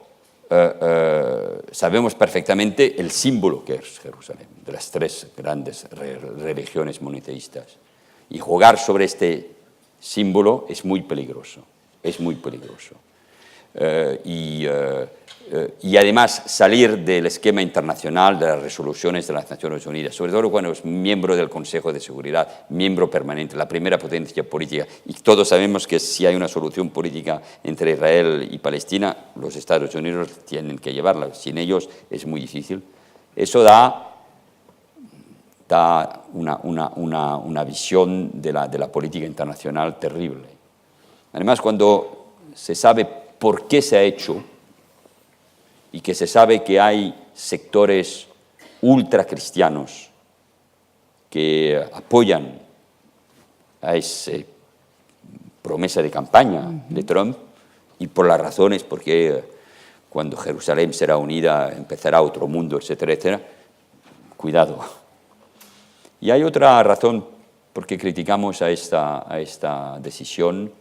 sabemos perfectamente el símbolo que es Jerusalén, de las 3 grandes religiones monoteístas. Y jugar sobre este símbolo es muy peligroso, y además salir del esquema internacional de las resoluciones de las Naciones Unidas, sobre todo cuando es miembro del Consejo de Seguridad, miembro permanente, la primera potencia política, y todos sabemos que si hay una solución política entre Israel y Palestina, los Estados Unidos tienen que llevarla, sin ellos es muy difícil. Eso da una visión de la política internacional terrible. Además, cuando se sabe por qué se ha hecho y que se sabe que hay sectores ultracristianos que apoyan a esa promesa de campaña de Trump, y por las razones porque cuando Jerusalén será unida empezará otro mundo, etcétera, etcétera, cuidado. Y hay otra razón por qué criticamos a esta decisión.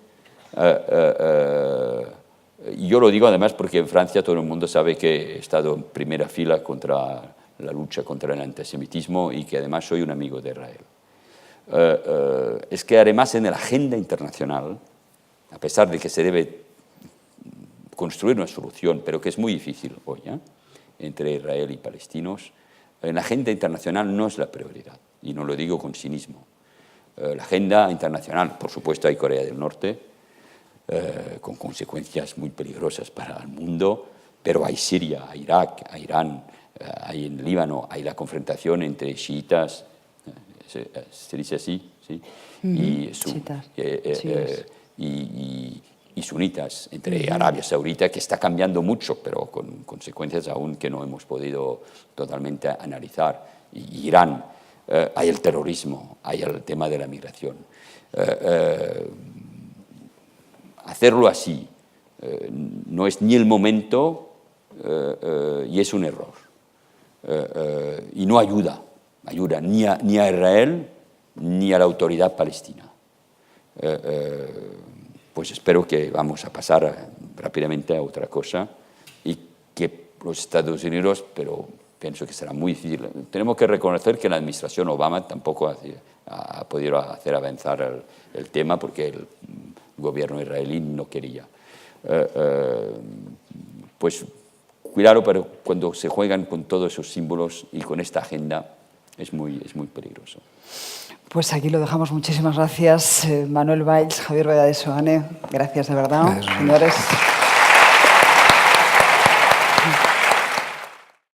Yo lo digo además porque en Francia todo el mundo sabe que he estado en primera fila contra la lucha contra el antisemitismo y que además soy un amigo de Israel. Es que además en la agenda internacional, a pesar de que se debe construir una solución, pero que es muy difícil hoy, entre Israel y palestinos, en la agenda internacional no es la prioridad, y no lo digo con cinismo. La agenda internacional, por supuesto, hay Corea del Norte, con consecuencias muy peligrosas para el mundo, pero hay Siria, hay Irak, hay Irán, hay en Líbano, hay la confrontación entre chiitas, se dice así, ¿sí? Y sunitas, entre Arabia Saudita, que está cambiando mucho, pero con consecuencias aún que no hemos podido totalmente analizar, y Irán, hay el terrorismo, hay el tema de la migración. Hacerlo así no es ni el momento y es un error. Y no ayuda ni a Israel ni a la autoridad palestina. Pues espero que vamos a pasar rápidamente a otra cosa y que los Estados Unidos, pero pienso que será muy difícil. Tenemos que reconocer que la administración Obama tampoco ha podido hacer avanzar el tema porque el gobierno israelí no quería. Pues cuidado, pero cuando se juegan con todos esos símbolos y con esta agenda es muy peligroso. Pues aquí lo dejamos. Muchísimas gracias, Manuel Valls, Javier Vega de Soane. Gracias de verdad, señores.